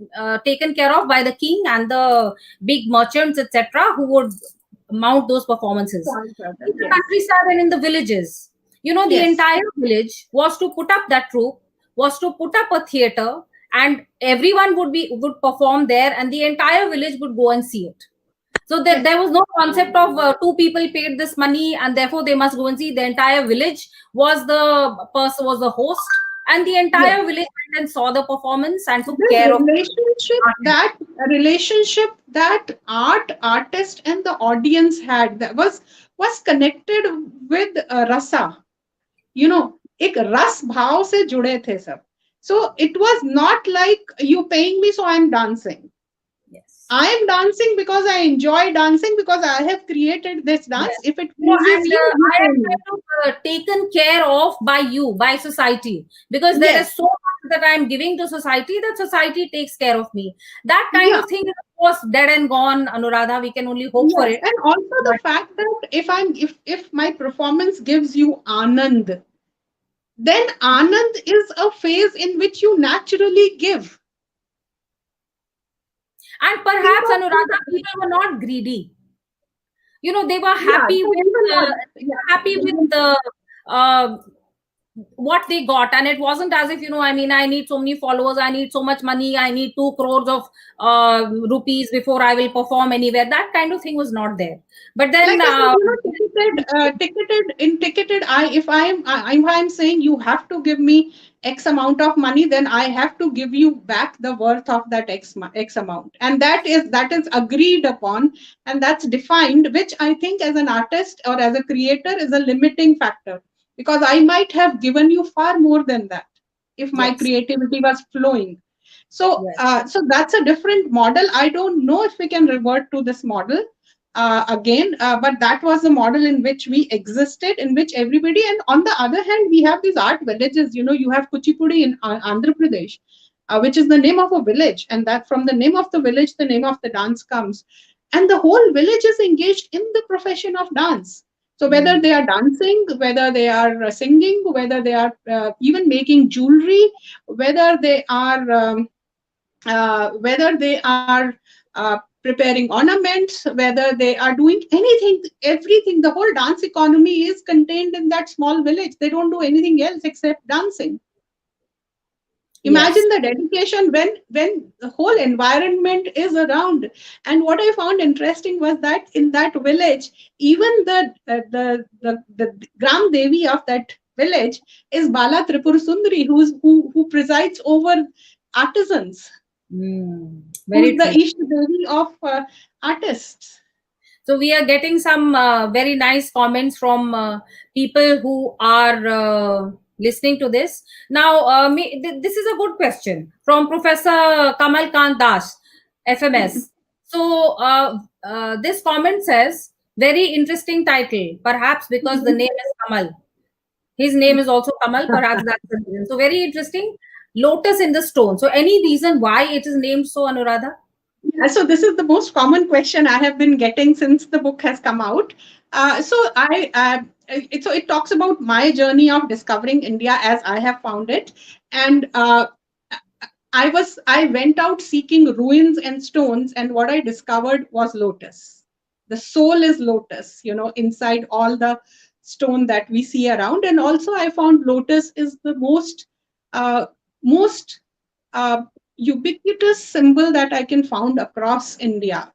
taken care of by the king and the big merchants, etc., who would mount those performances. In the yes, countryside and in the villages, the yes, entire village was to put up that troupe, was to put up a theater, and everyone would perform there, and the entire village would go and see it. So yes, there was no concept of two people paid this money and therefore they must go and see. The entire village was the host, and the yes. entire village went and saw the performance and took The care of relationship that artist and the audience had, that was connected with rasa, you know, एक रस भाव से जुड़े थे सब. So it was not like you paying me so I'm dancing. yes. I am dancing because I enjoy dancing, because I have created this dance. Yes. If it pleases And you, you I pay am me. kind of taken care of by you, by society, because there Yes. is so much that I am giving to society that society takes care of me. That kind Yeah. of thing is, of course, dead and gone, Anuradha. We can only hope for Yes. it. And also the But fact that if my performance gives you anand, then anand is a phase in which you naturally give. and Think perhaps, of Anuradha, it. people were not greedy. They were Yeah. happy So with we were not. the uh, what they got, and it wasn't as if, I mean, I need so many followers, I need so much money, I need 2 crores of rupees before I will perform anywhere. That kind of thing was not there. But then Like I said, ticketed. If I'm saying you have to give me X amount of money, then I have to give you back the worth of that X amount, and that is agreed upon, and that's defined, which I think as an artist or as a creator is a limiting factor, because I might have given you far more than that if my yes, creativity was flowing. So, yes, so that's a different model. I don't know if we can revert to this model again, but that was the model in which we existed, in which everybody. And on the other hand, we have these art villages. You have Kuchipudi in Andhra Pradesh, which is the name of a village, and that from the name of the village, the name of the dance comes, and the whole village is engaged in the profession of dance. So whether mm, they are dancing, whether they are singing, whether they are even making jewelry, whether they are preparing ornaments, whether they are doing anything, everything, the whole dance economy is contained in that small village. They don't do anything else except dancing. yes, Imagine the dedication when the whole environment is around. And what I found interesting was that in that village, even the Gram Devi of that village is Bala Tripur Sundari, who presides over artisans, who's very the true. Ishta Devi of artists. So we are getting some very nice comments from people who are listening to this. Now, this is a good question from Professor Kamal Kant Das, FMS. So this comment says, very interesting title, perhaps because the name is Kamal. His name is also Kamal, perhaps that's the reason. So very interesting. Lotus in the stone. So any reason why it is named so, Anuradha? So this is the most common question I have been getting since the book has come out. So it talks about my journey of discovering India as I have found it, and I went out seeking ruins and stones, and what I discovered was lotus. The soul is lotus, inside all the stone that we see around, and also I found lotus is the uh, most uh, ubiquitous symbol that I can found across India.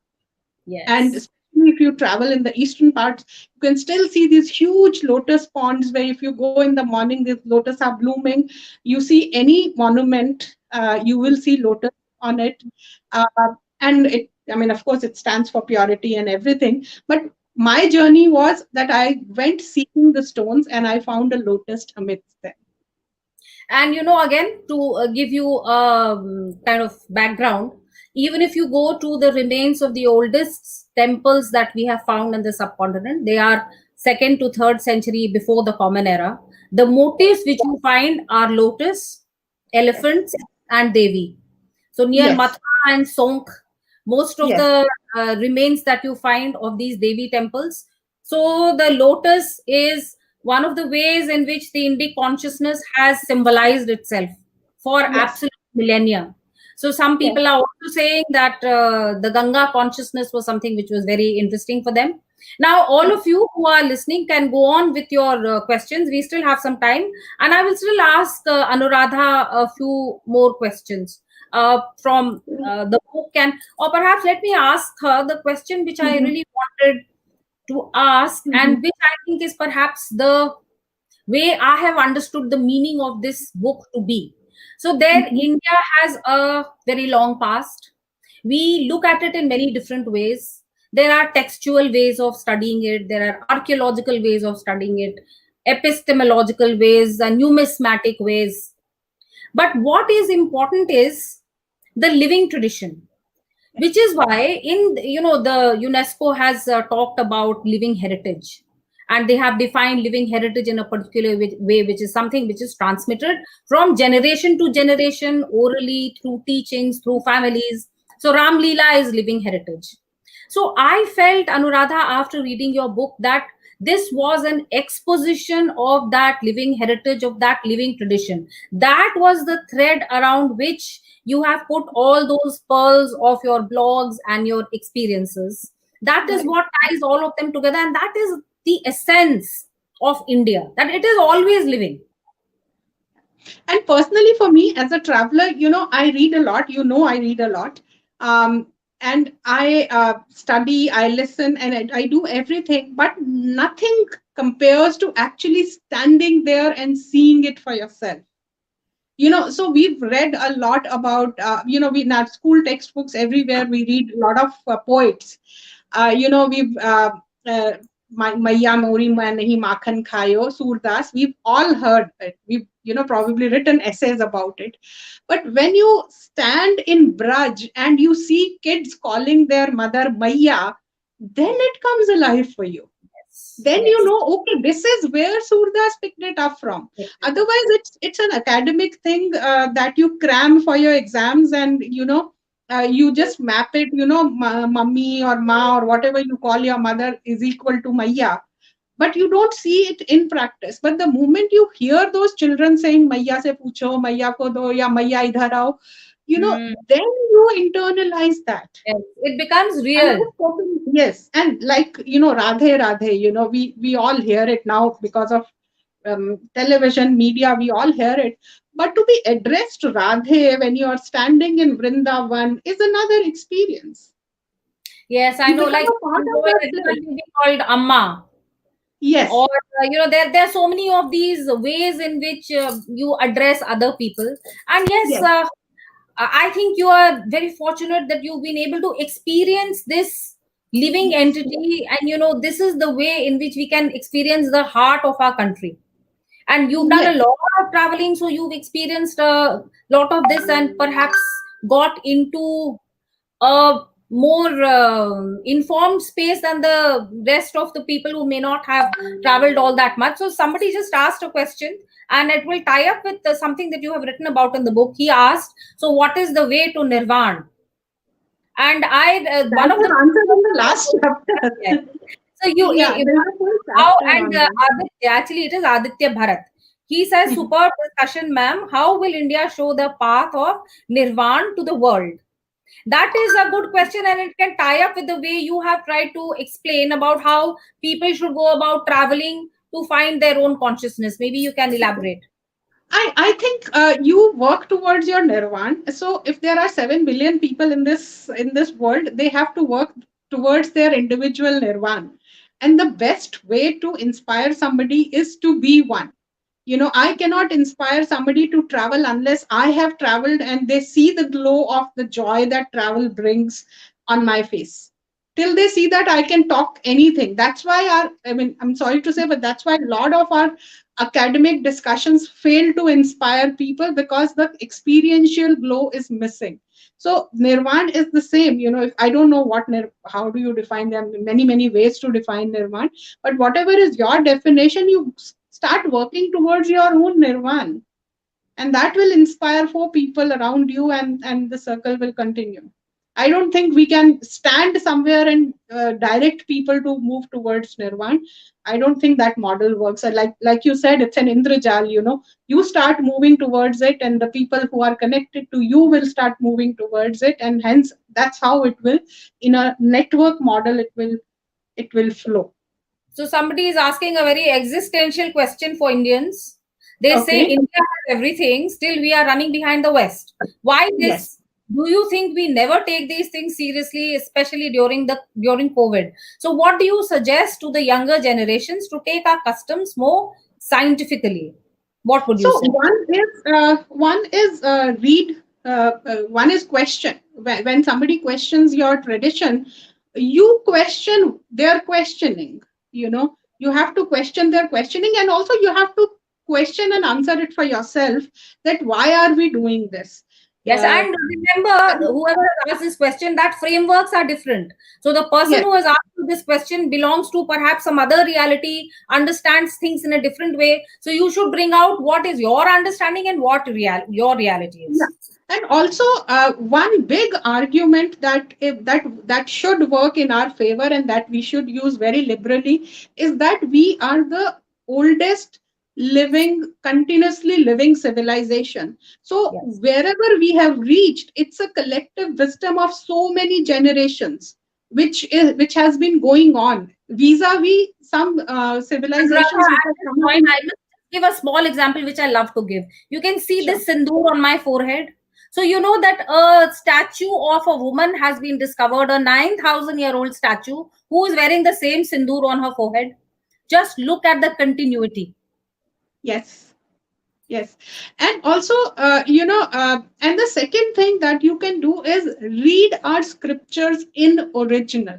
And Yes. especially if you travel in the eastern parts, you can still see these huge lotus ponds where if you go in the morning, these lotus are blooming. You see any monument, you will see lotus on it. Uh, and it, I mean, of course, it stands for purity and everything. But My journey was that I went seeking the stones and I found a lotus amidst them. And again, to give you kind of background, even if you go to the remains of the oldest temples that we have found in the subcontinent, they are second to third century before the common era. The motifs which you find are lotus, Yes. elephants, and devi. So near Yes. Mathura and Sonk, most of Yes. the remains that you find of these Devi temples. So the lotus is one of the ways in which the Indic consciousness has symbolized itself for Yes. absolute millennia. So some Yes. people are also saying that the Ganga consciousness was something which was very interesting for them. Now, all Yes. of you who are listening can go on with your questions. We still have some time, and I will still ask Anuradha a few more questions from the book. Or perhaps let me ask her the question which I Mhm. really wanted to ask, Mhm. and which I think is perhaps the way I have understood the meaning of this book to be. So, there, Mhm. India has a very long past. We look at it in many different ways. There are textual ways of studying it, there are archaeological ways of studying it, epistemological ways, and numismatic ways. But what is important is the living tradition, which is why in the UNESCO has talked about living heritage, and they have defined living heritage in a particular way, which is something which is transmitted from generation to generation orally through teachings, through families. So Ram Leela is living heritage. So I felt, Anuradha, after reading your book, that this was an exposition of that living heritage, of that living tradition. That was the thread around which you have put all those pearls of your blogs and your experiences. That is Right. what ties all of them together, and that is the essence of India, that it is always living. And personally, for me as a traveler, I read a lot. I read a lot. Um, and I study, I listen, and I do everything, but nothing compares to actually standing there and seeing it for yourself. So we've read a lot about, we in our school textbooks everywhere, we read a lot of poets. We've uh, Maiya Mori Nahi Makhan Khayo, Surdas, we've all heard it. We've, probably written essays about it. But when you stand in Braj and you see kids calling their mother Maiya, then it comes alive for you. Yes, Then yes. okay, this is where Surdas picked it up from. Otherwise, it's an academic thing that you cram for your exams, and you just map it. Mummy or ma or whatever you call your mother is equal to Maya, but you don't see it in practice. But the moment you hear those children saying Maya se pucho, Maya ko do, ya Maya idhar aao, Hmm. then you internalize that. Yes, it becomes And real. yes, and like Radhe Radhe, we all hear it now because of television media. We all hear it, but to be addressed Radhe when you are standing in Vrindavan is another experience. Yes, I You know. become Like a part in of that everyone film. will be called Amma, or Yes, there are so many of these ways in which you address other people. And yes, yes, I think you are very fortunate that you've been able to experience this living yes, entity, and this is the way in which we can experience the heart of our country. And you've done a yes. lot of traveling, so you've experienced a lot of this, and perhaps got into a more informed space than the rest of the people who may not have traveled all that much. So somebody just asked a question, and it will tie up with something that you have written about in the book. He asked, so what is the way to nirvana? And I That one of was the answered in the last Yes. chapter. So Yeah, there's a full how, chapter and on that. Aditya, actually it is Aditya Bharat. He says, superb discussion, ma'am. How will India show the path of nirvana to the world? That is a good question, and it can tie up with the way you have tried to explain about how people should go about traveling to find their own consciousness. Maybe you can elaborate. I think you work towards your nirvana. So if there are 7 billion people in this world, they have to work towards their individual nirvana. And the best way to inspire somebody is to be one. I cannot inspire somebody to travel unless I have traveled and they see the glow of the joy that travel brings on my face. till they see that I can talk anything. That's why I mean, I'm sorry to say, but that's why a lot of our academic discussions fail to inspire people, because the experiential glow is missing. So Nirvan is the same. If I don't know how do you define them? Many, many ways to define Nirvan, but whatever is your definition, you start working towards your own Nirvan, and that will inspire four people around you, and the circle will continue. I don't think we can stand somewhere and direct people to move towards nirvana. I don't think that model works. Like you said, it's an indrajal. You start moving towards it, and the people who are connected to you will start moving towards it, and hence that's how it will, in a network model, it will flow. So somebody is asking a very existential question for Indians. They say Okay. India has everything, still we are running behind the West. Why Yes. this? Do you think we never take these things seriously, especially during COVID? So what do you suggest to the younger generations to take our customs more scientifically? What would you So say? one is read. One is question. When somebody questions your tradition, you question their questioning. You have to question their questioning, and also you have to question and answer it for yourself. That why are we doing this? Yes, Uh, and remember, whoever has asked this question, that frameworks are different. So the person yes. who has asked you this question belongs to perhaps some other reality, understands things in a different way. So you should bring out what is your understanding and what your reality Yeah. is. And also, one big argument that that should work in our favor, and that we should use very liberally, is that we are the oldest continuously living civilization. So Yes. wherever we have reached, it's a collective wisdom of so many generations, which has been going on vis-a-vis some Anuradha, civilizations which at have this come up point, in. I must give a small example which I love to give. You can see Sure. this sindoor on my forehead. So you know that a statue of a woman has been discovered, a 9,000-year-old statue who is wearing the same sindoor on her forehead. Just look at the continuity. Yes. Yes. And also, and the second thing that you can do is read our scriptures in original.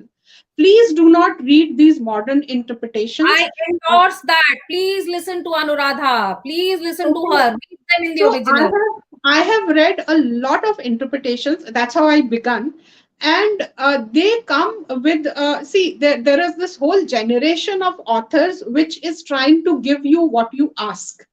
Please do not read these modern interpretations. I Uh, endorse that. Please listen to Anuradha. Please listen to okay. her. Read them in the So original. I have read a lot of interpretations. That's how I began. And they come with, see, there is this whole generation of authors which is trying to give you what you ask.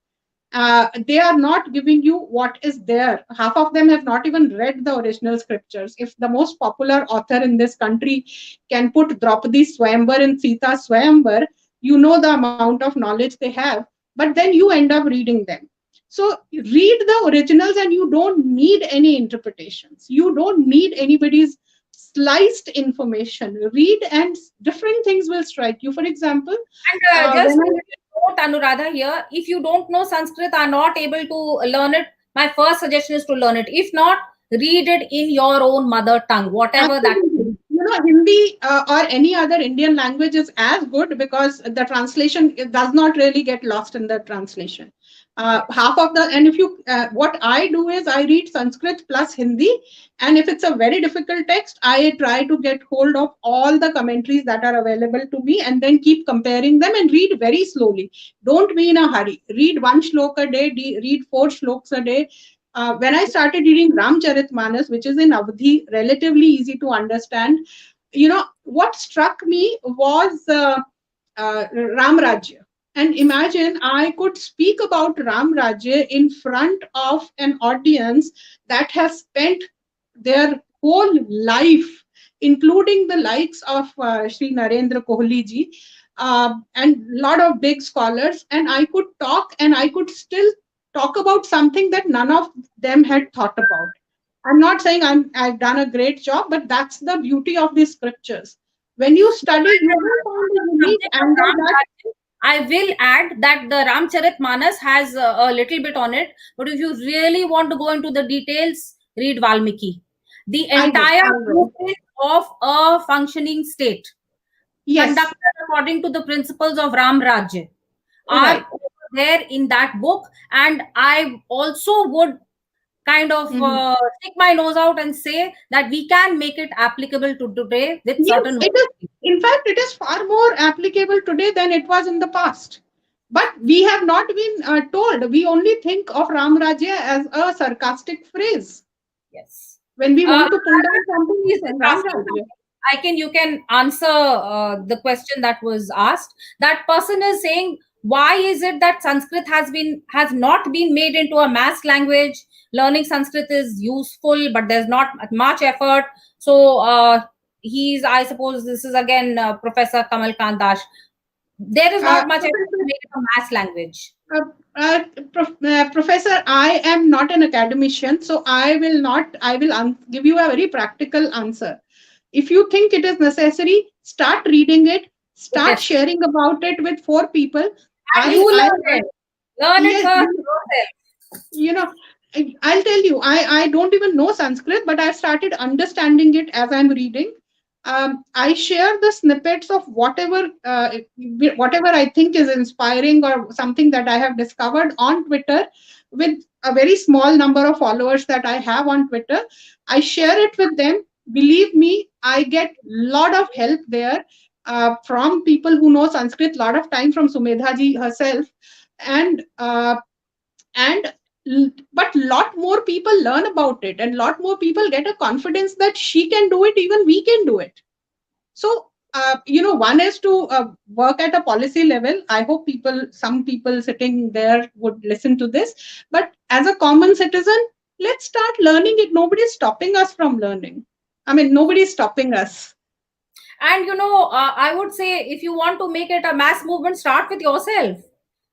They are not giving you what is there. Half of them have not even read the original scriptures. If the most popular author in this country can put Draupadi Swayamvar and Sita Swayamvar, you know the amount of knowledge they have, but then you end up reading them. So read the originals, and you don't need any interpretations. You don't need anybody's sliced information. Read, and different things will strike you. For example, And when just a I little note, Anuradha, here, if you don't know Sanskrit, are not able to learn it, my first suggestion is to learn it. If not, read it in your own mother tongue, whatever that is. Absolutely. Hindi or any other Indian language is as good, because the translation, it does not really get lost in the translation. Yes. Half of the, and if you, what I do is I read Sanskrit plus Hindi, and if it's a very difficult text, I try to get hold of all the commentaries that are available to me, and then keep comparing them and read very slowly. Don't be in a hurry. Read one shlok a day, read four shloks a day. When I started reading Ramcharitmanas, which is in Avadhi, relatively easy to understand, what struck me was Ram Rajya. And imagine I could speak about Ram Rajya in front of an audience that has spent their whole life, including the likes of Sri Narendra Kohli ji, and a lot of big scholars. And I could talk, and I could still talk about something that none of them had thought about. I'm not saying I've done a great job, but that's the beauty of these scriptures. When you No, study, you will find a the unique subject of angle Ram that. Rajya, I will add that the Ramcharitmanas has a little bit on it. But if you really want to go into the details, read Valmiki. The I will. entire I will. blueprint of a functioning state, Yes. conducted according to the principles of Ram Rajya, are Right. over there in that book. And I also would kind of Mhm. stick my nose out and say that we can make it applicable to today with Yes, certain it is. varieties. In fact, it is far more applicable today than it was in the past. But we have not been told. We only think of Ram Rajya as a sarcastic phrase. Yes. When we want to pull down something, we Is say this Ram asking Rajya. something? You can answer the question that was asked. That person is saying, why is it that Sanskrit has not been made into a mass language? Learning Sanskrit is useful, but there's not much effort. So he's, I suppose, this is again Professor Kamal Kandash. There is not much effort to Professor, make it a mass language. uh, Professor, I am not an academician, so I will not. I will give you a very practical answer. If you think it is necessary, start reading it. Start Yes, sharing about it with four people. and you I learn it. Learn it yes, first yourself. you know, I'll tell you, I don't even know Sanskrit, but I started understanding it as I'm reading. I share the snippets of whatever I think is inspiring or something that I have discovered on Twitter with a very small number of followers that I have on Twitter. I share it with them. Believe me, I get lot of help there from people who know Sanskrit. Lot of time from Sumedha ji herself, and and but lot more people learn about it, and lot more people get a confidence that she can do it, even we can do it. So one is to work at a policy level. I hope some people sitting there would listen to this, but as a common citizen, let's start learning it. Nobody's stopping us from learning. I mean, nobody's stopping us. And I would say, if you want to make it a mass movement, start with yourself.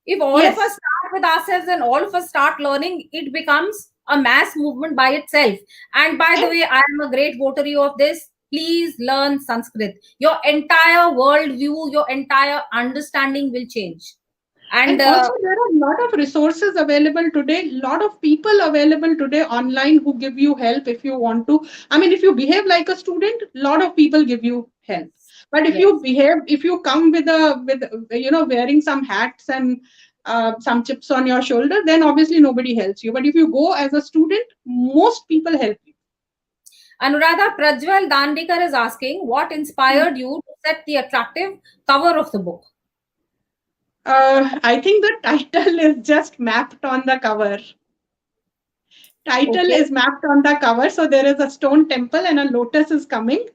If all of us Yes. start with ourselves and all of us start learning, it becomes a mass movement by itself. And by the And way, I am a great votary of this. Please learn Sanskrit. Your entire worldview, your entire understanding will change. And And also, there are a lot of resources available today, lot of people available today online who give you help if you want to. I mean, if you behave like a student, a lot of people give you help. But yes. if you come with wearing some hats and some chips on your shoulder, then obviously nobody helps you. But if you go as a student, most people help you. Anuradha, Prajwal Dandikar is asking, what inspired you to set the attractive cover of the book? I think the title is just mapped on the cover. Title Okay. is mapped on the cover. So there is a stone temple and a lotus is coming.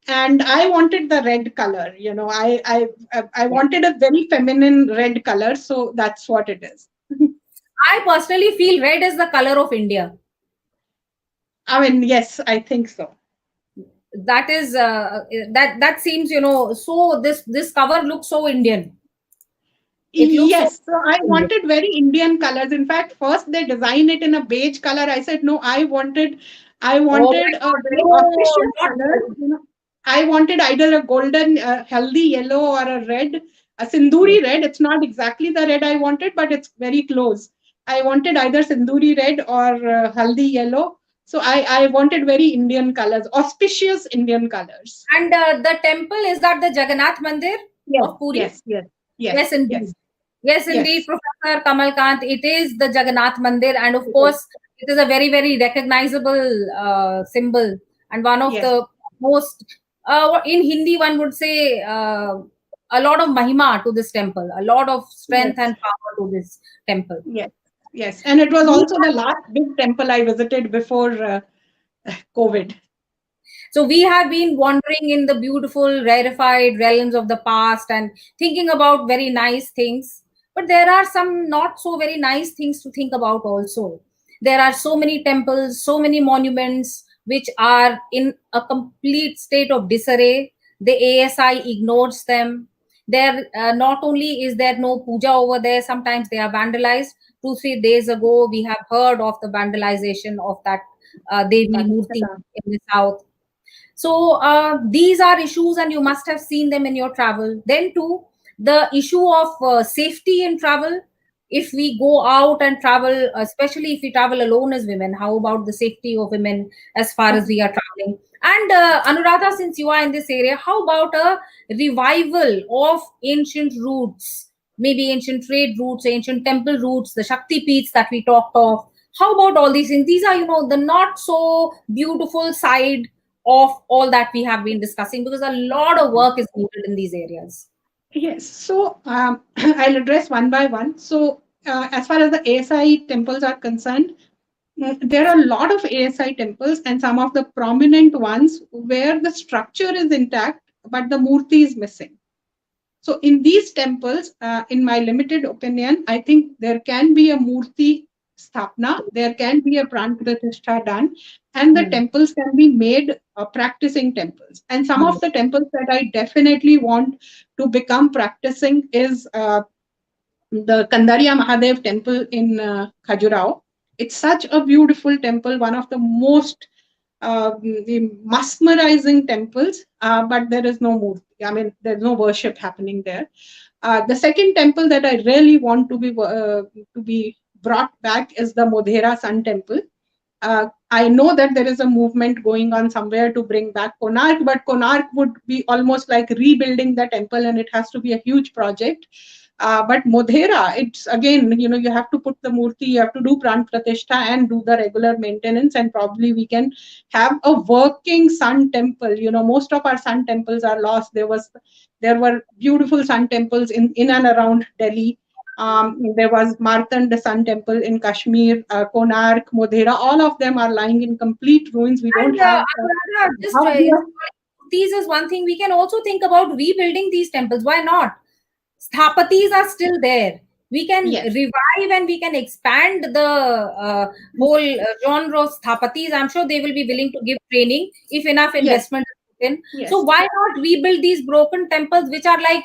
And I wanted the red color. I wanted a very feminine red color. So that's what it is. I personally feel red is the color of India. I mean, yes, I think so. That is that seems, so this cover looks so Indian. It looks so Yes, so I Indian. wanted very Indian colors. In fact, first they designed it in a beige color. I said no, I Oh wanted my a God, very no, auspicious not color. good. I wanted either a golden, healthy yellow or a red, a Yes. sinduri red. It's not exactly the red I wanted, but it's very close. I wanted either sinduri red or haldi yellow. So I wanted very Indian colors, auspicious Indian colors. And the temple, is that the Jagannath Mandir Yes, of Puri? yes, yes, Yes, yes, indeed. yes, Yes, indeed, yes, Professor Kamal Kant. It is the Jagannath Mandir, and of yes, course, it is a very, very recognizable symbol, and one of yes, the most. In Hindi, one would say a lot of mahima to this temple, a lot of strength yes. and power to this temple. Yes, yes. And it was also the last big temple I visited before COVID. So we have been wandering in the beautiful, rarefied realms of the past and thinking about very nice things. But there are some not so very nice things to think about also. There are so many temples, so many monuments which are in a complete state of disarray. The ASI ignores them. There not only is there no puja over there, sometimes they are vandalized. 2 3 days ago, we have heard of the vandalization of that Devi Murti in the south. So these are issues, and you must have seen them in your travel. Then, too, the issue of safety in travel. If we go out and travel, especially if we travel alone as women, how about the safety of women as far as we are traveling? And Anuradha, since you are in this area, how about a revival of ancient routes, maybe ancient trade routes, ancient temple routes, the Shakti Peeths that we talked of? How about all these things? These are, the not so beautiful side of all that we have been discussing, because a lot of work is needed in these areas. Yes. So I'll address one by one. So as far as the ASI temples are concerned, there are a lot of ASI temples, and some of the prominent ones where the structure is intact, but the murti is missing. So in these temples, in my limited opinion, I think there can be a murti sthapna, there can be a pran pratishtha done, and the Hmm. temples can be made practicing temples. And some Hmm. of the temples that I definitely want to become practicing is the Kandaria Mahadev temple in Khajuraho. It's such a beautiful temple, one of the most mesmerizing temples, but there is no murti. I mean, there's no worship happening there. The second temple that I really want to be brought back is the Modhera Sun Temple. I know that there is a movement going on somewhere to bring back Konark, but Konark would be almost like rebuilding the temple, and it has to be a huge project. But Modhera, it's again, you have to put the murti, you have to do pran pratishtha and do the regular maintenance, and probably we can have a working sun temple. Most of our sun temples are lost. There were beautiful sun temples in and around Delhi. There was Martand Sun Temple in Kashmir, Konark, Modhera. All of them are lying in complete ruins. We don't And have Anuradha, just Bhavya. these is one thing. We can also think about rebuilding these temples. Why not? Sthapatis are still there. We can Yes, revive and we can expand the whole genre of sthapatis. I'm sure they will be willing to give training if enough yes, investment is put in. So yes. why not rebuild these broken temples, which are like,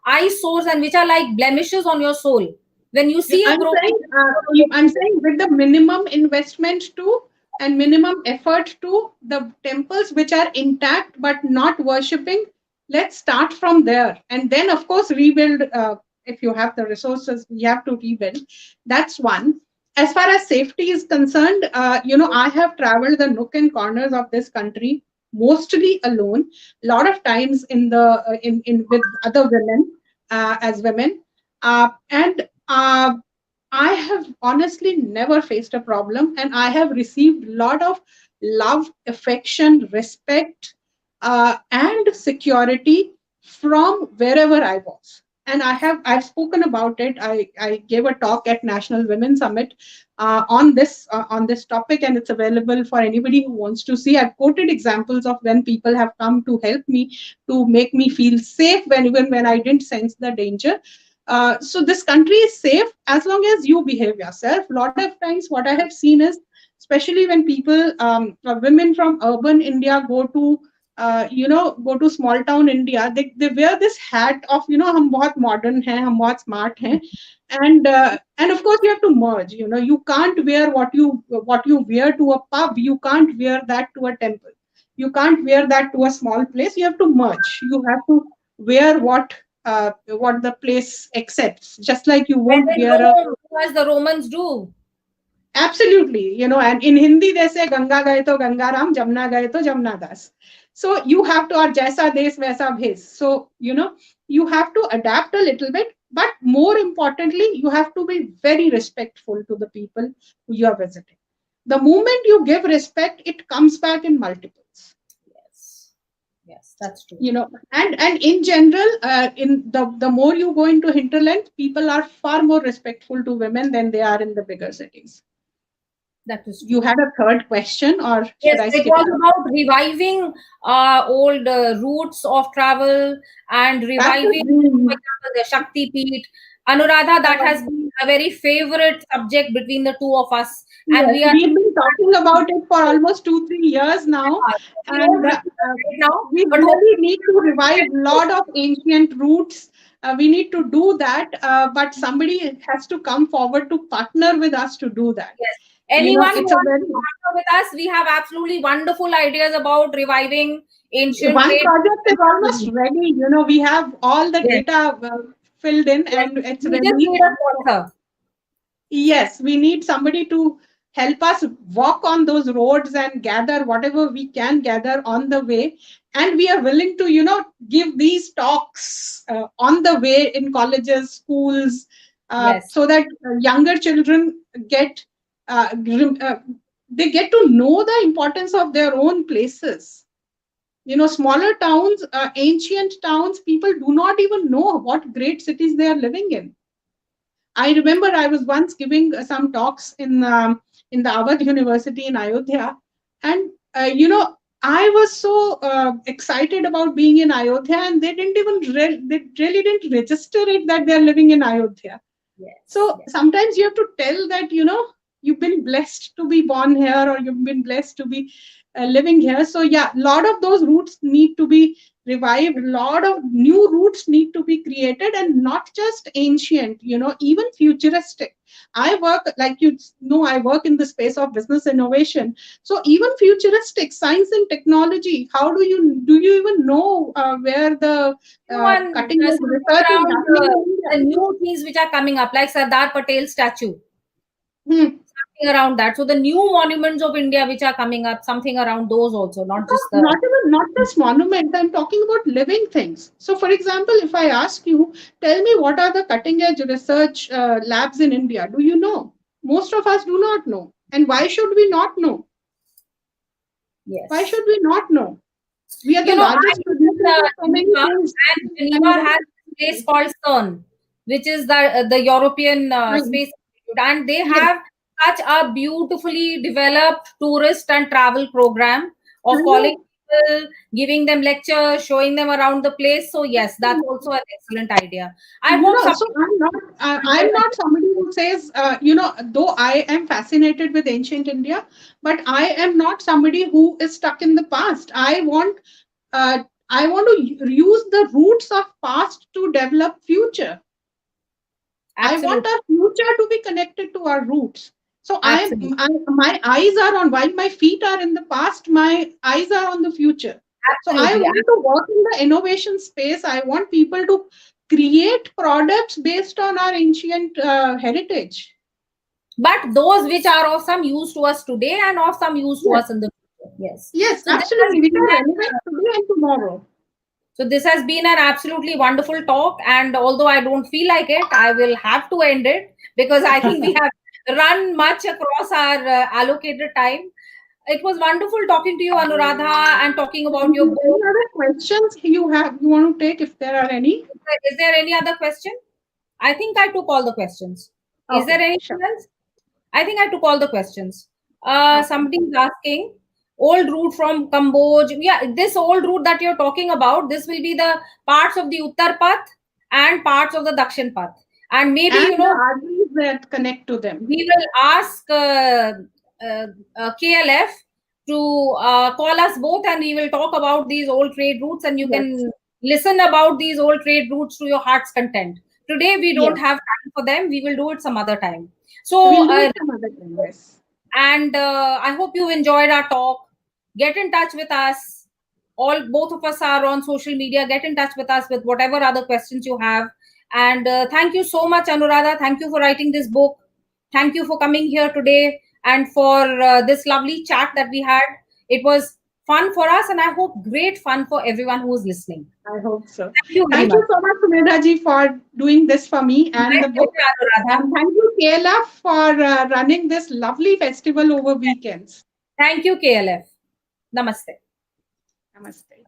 eyesores and which are like blemishes on your soul? When you Yeah, see a broken I'm saying with the minimum investment too and minimum effort to the temples which are intact but not worshipping. Let's start from there, and then of course rebuild. If you have the resources, you have to rebuild. That's one. As far as safety is concerned, I have traveled the nook and corners of this country mostly alone. A lot of times in the in with other women as women, and I have honestly never faced a problem, and I have received a lot of love, affection, respect, and security from wherever I was. And I've spoken about it. I gave a talk at National Women Summit on this topic, and it's available for anybody who wants to see. I've quoted examples of when people have come to help me to make me feel safe when even when I didn't sense the danger. So this country is safe as long as you behave yourself. A lot of times, what I have seen is, especially when people, women from urban India go to small town India, they wear this hat of हम बहुत modern हैं, हम बहुत smart हैं, and of course you have to merge. You can't wear what you wear to a pub. You can't wear that to a temple. You can't wear that to a small place. You have to merge. You have to wear what the place accepts, just like you when won't in wear a. Rome, as the Romans do. Absolutely, and in Hindi they say Ganga gaye to Ganga Ram, Jamna gaye to Jamna Das. So you have to, or jaisa desh vaisa bhes. So you have to adapt a little bit, but more importantly, you have to be very respectful to the people who you are visiting. The moment you give respect, it comes back in multiples. Yes, yes, that's true. And in general, in the more you go into hinterland, people are far more respectful to women than they are in the bigger cities. That is You true. had a third question, or Yes, should I it skip was that? about reviving old routes of travel and That's a reviving, for dream. example, the Shakti Peeth. Anuradha, that has Uh, been a very favorite subject between the two of us, and yes, we are we've been talking about it for almost 3 years now, we won't and revisit right now, we but really need to hopefully revive a lot of ancient roots. We need to do that, but somebody has to come forward to partner with us to do that. yes. Anyone who It's a wants very to partner with us, we have absolutely wonderful ideas about reviving ancient one trade. project is almost ready. We have all the Yes, data filled in, yes. and it's We just ready. need a sponsor. Yes, we need somebody to help us walk on those roads and gather whatever we can gather on the way. And we are willing to, give these talks on the way in colleges, schools, Yes. so that younger children get they get to know the importance of their own places. Smaller towns, ancient towns, people do not even know what great cities they are living in. I remember I was once giving some talks in the Awadh University in Ayodhya, and I was so excited about being in Ayodhya, and they didn't even they really didn't register it that they are living in Ayodhya. Yes, So yes. sometimes you have to tell that, you've been blessed to be born here, or you've been blessed to be living here. So, yeah, a lot of those roots need to be revived, a lot of new roots need to be created, and not just ancient, even futuristic. I work, like I work in the space of business innovation. So, even futuristic science and technology, how do you even know where the No one, cutting edge something research is around happening in India? the new things which are coming up, like Sardar Patel statue, Hmm. something around that. So the new monuments of India which are coming up, something around those also, not just the. Not just monuments. I'm talking about living things. So, for example, if I ask you, tell me what are the cutting edge research labs in India? Do you know? Most of us do not know. And why should we not know? Why Yes. should we not know? We are the I largest live in producers of so many Geneva, things. and Geneva And has a place called CERN, which is the European then, Space Institute, and they yes, have such a beautifully developed tourist and travel program I of calling know. people, giving them lectures, showing them around the place. So yes, that's also an excellent idea. I hope So something. I'm not somebody who says, though I am fascinated with ancient India, but I am not somebody who is stuck in the past. I want to use the roots of past to develop future. I want Absolutely, our future to be connected to our roots. So absolutely, my eyes are on, while my feet are in the past, my eyes are on the future. So I absolutely. want to work in the innovation space. I want people to create products based on our ancient heritage. But those which are of some use to us today and of some use to Yes, us in the future. Yes. yes, So this has absolutely. Which been are an relevant today and tomorrow. So this has been an absolutely wonderful talk, and although I don't feel like it, I will have to end it because I think we have run much across our allocated time. It was wonderful talking to you, Anuradha, and talking about Thank your you. Any book. other questions you want to take, if there are any? Is there any other question? I think I took all the questions. Is there Okay, anything sure. else? I think I took all the questions. Okay. Somebody is asking, old route from Cambodia. Yeah, this old route that you're talking about, this will be the parts of the Uttar Path and parts of the Dakshin Path. And maybe, And the arteries that connect to them. we will ask KLF to call us both, and we will talk about these old trade routes, and you Yes. can listen about these old trade routes to your heart's content. Today we don't Yes. have time for them. We will do it some other time. We'll So do it some other time. Yes. and I hope you enjoyed our talk. Get in touch with us. All both of us are on social media. Get in touch with us with whatever other questions you have. And thank you so much, Anuradha. Thank you for writing this book. Thank you for coming here today and for this lovely chat that we had. It was fun for us, and I hope great fun for everyone who is listening. I hope so. Thank you very Thank much. you so much, Sumedha ji, for doing this for me My and the book. pleasure, Anuradha. And thank you, KLF, for running this lovely festival over weekends. Thank you, KLF. Namaste. Namaste.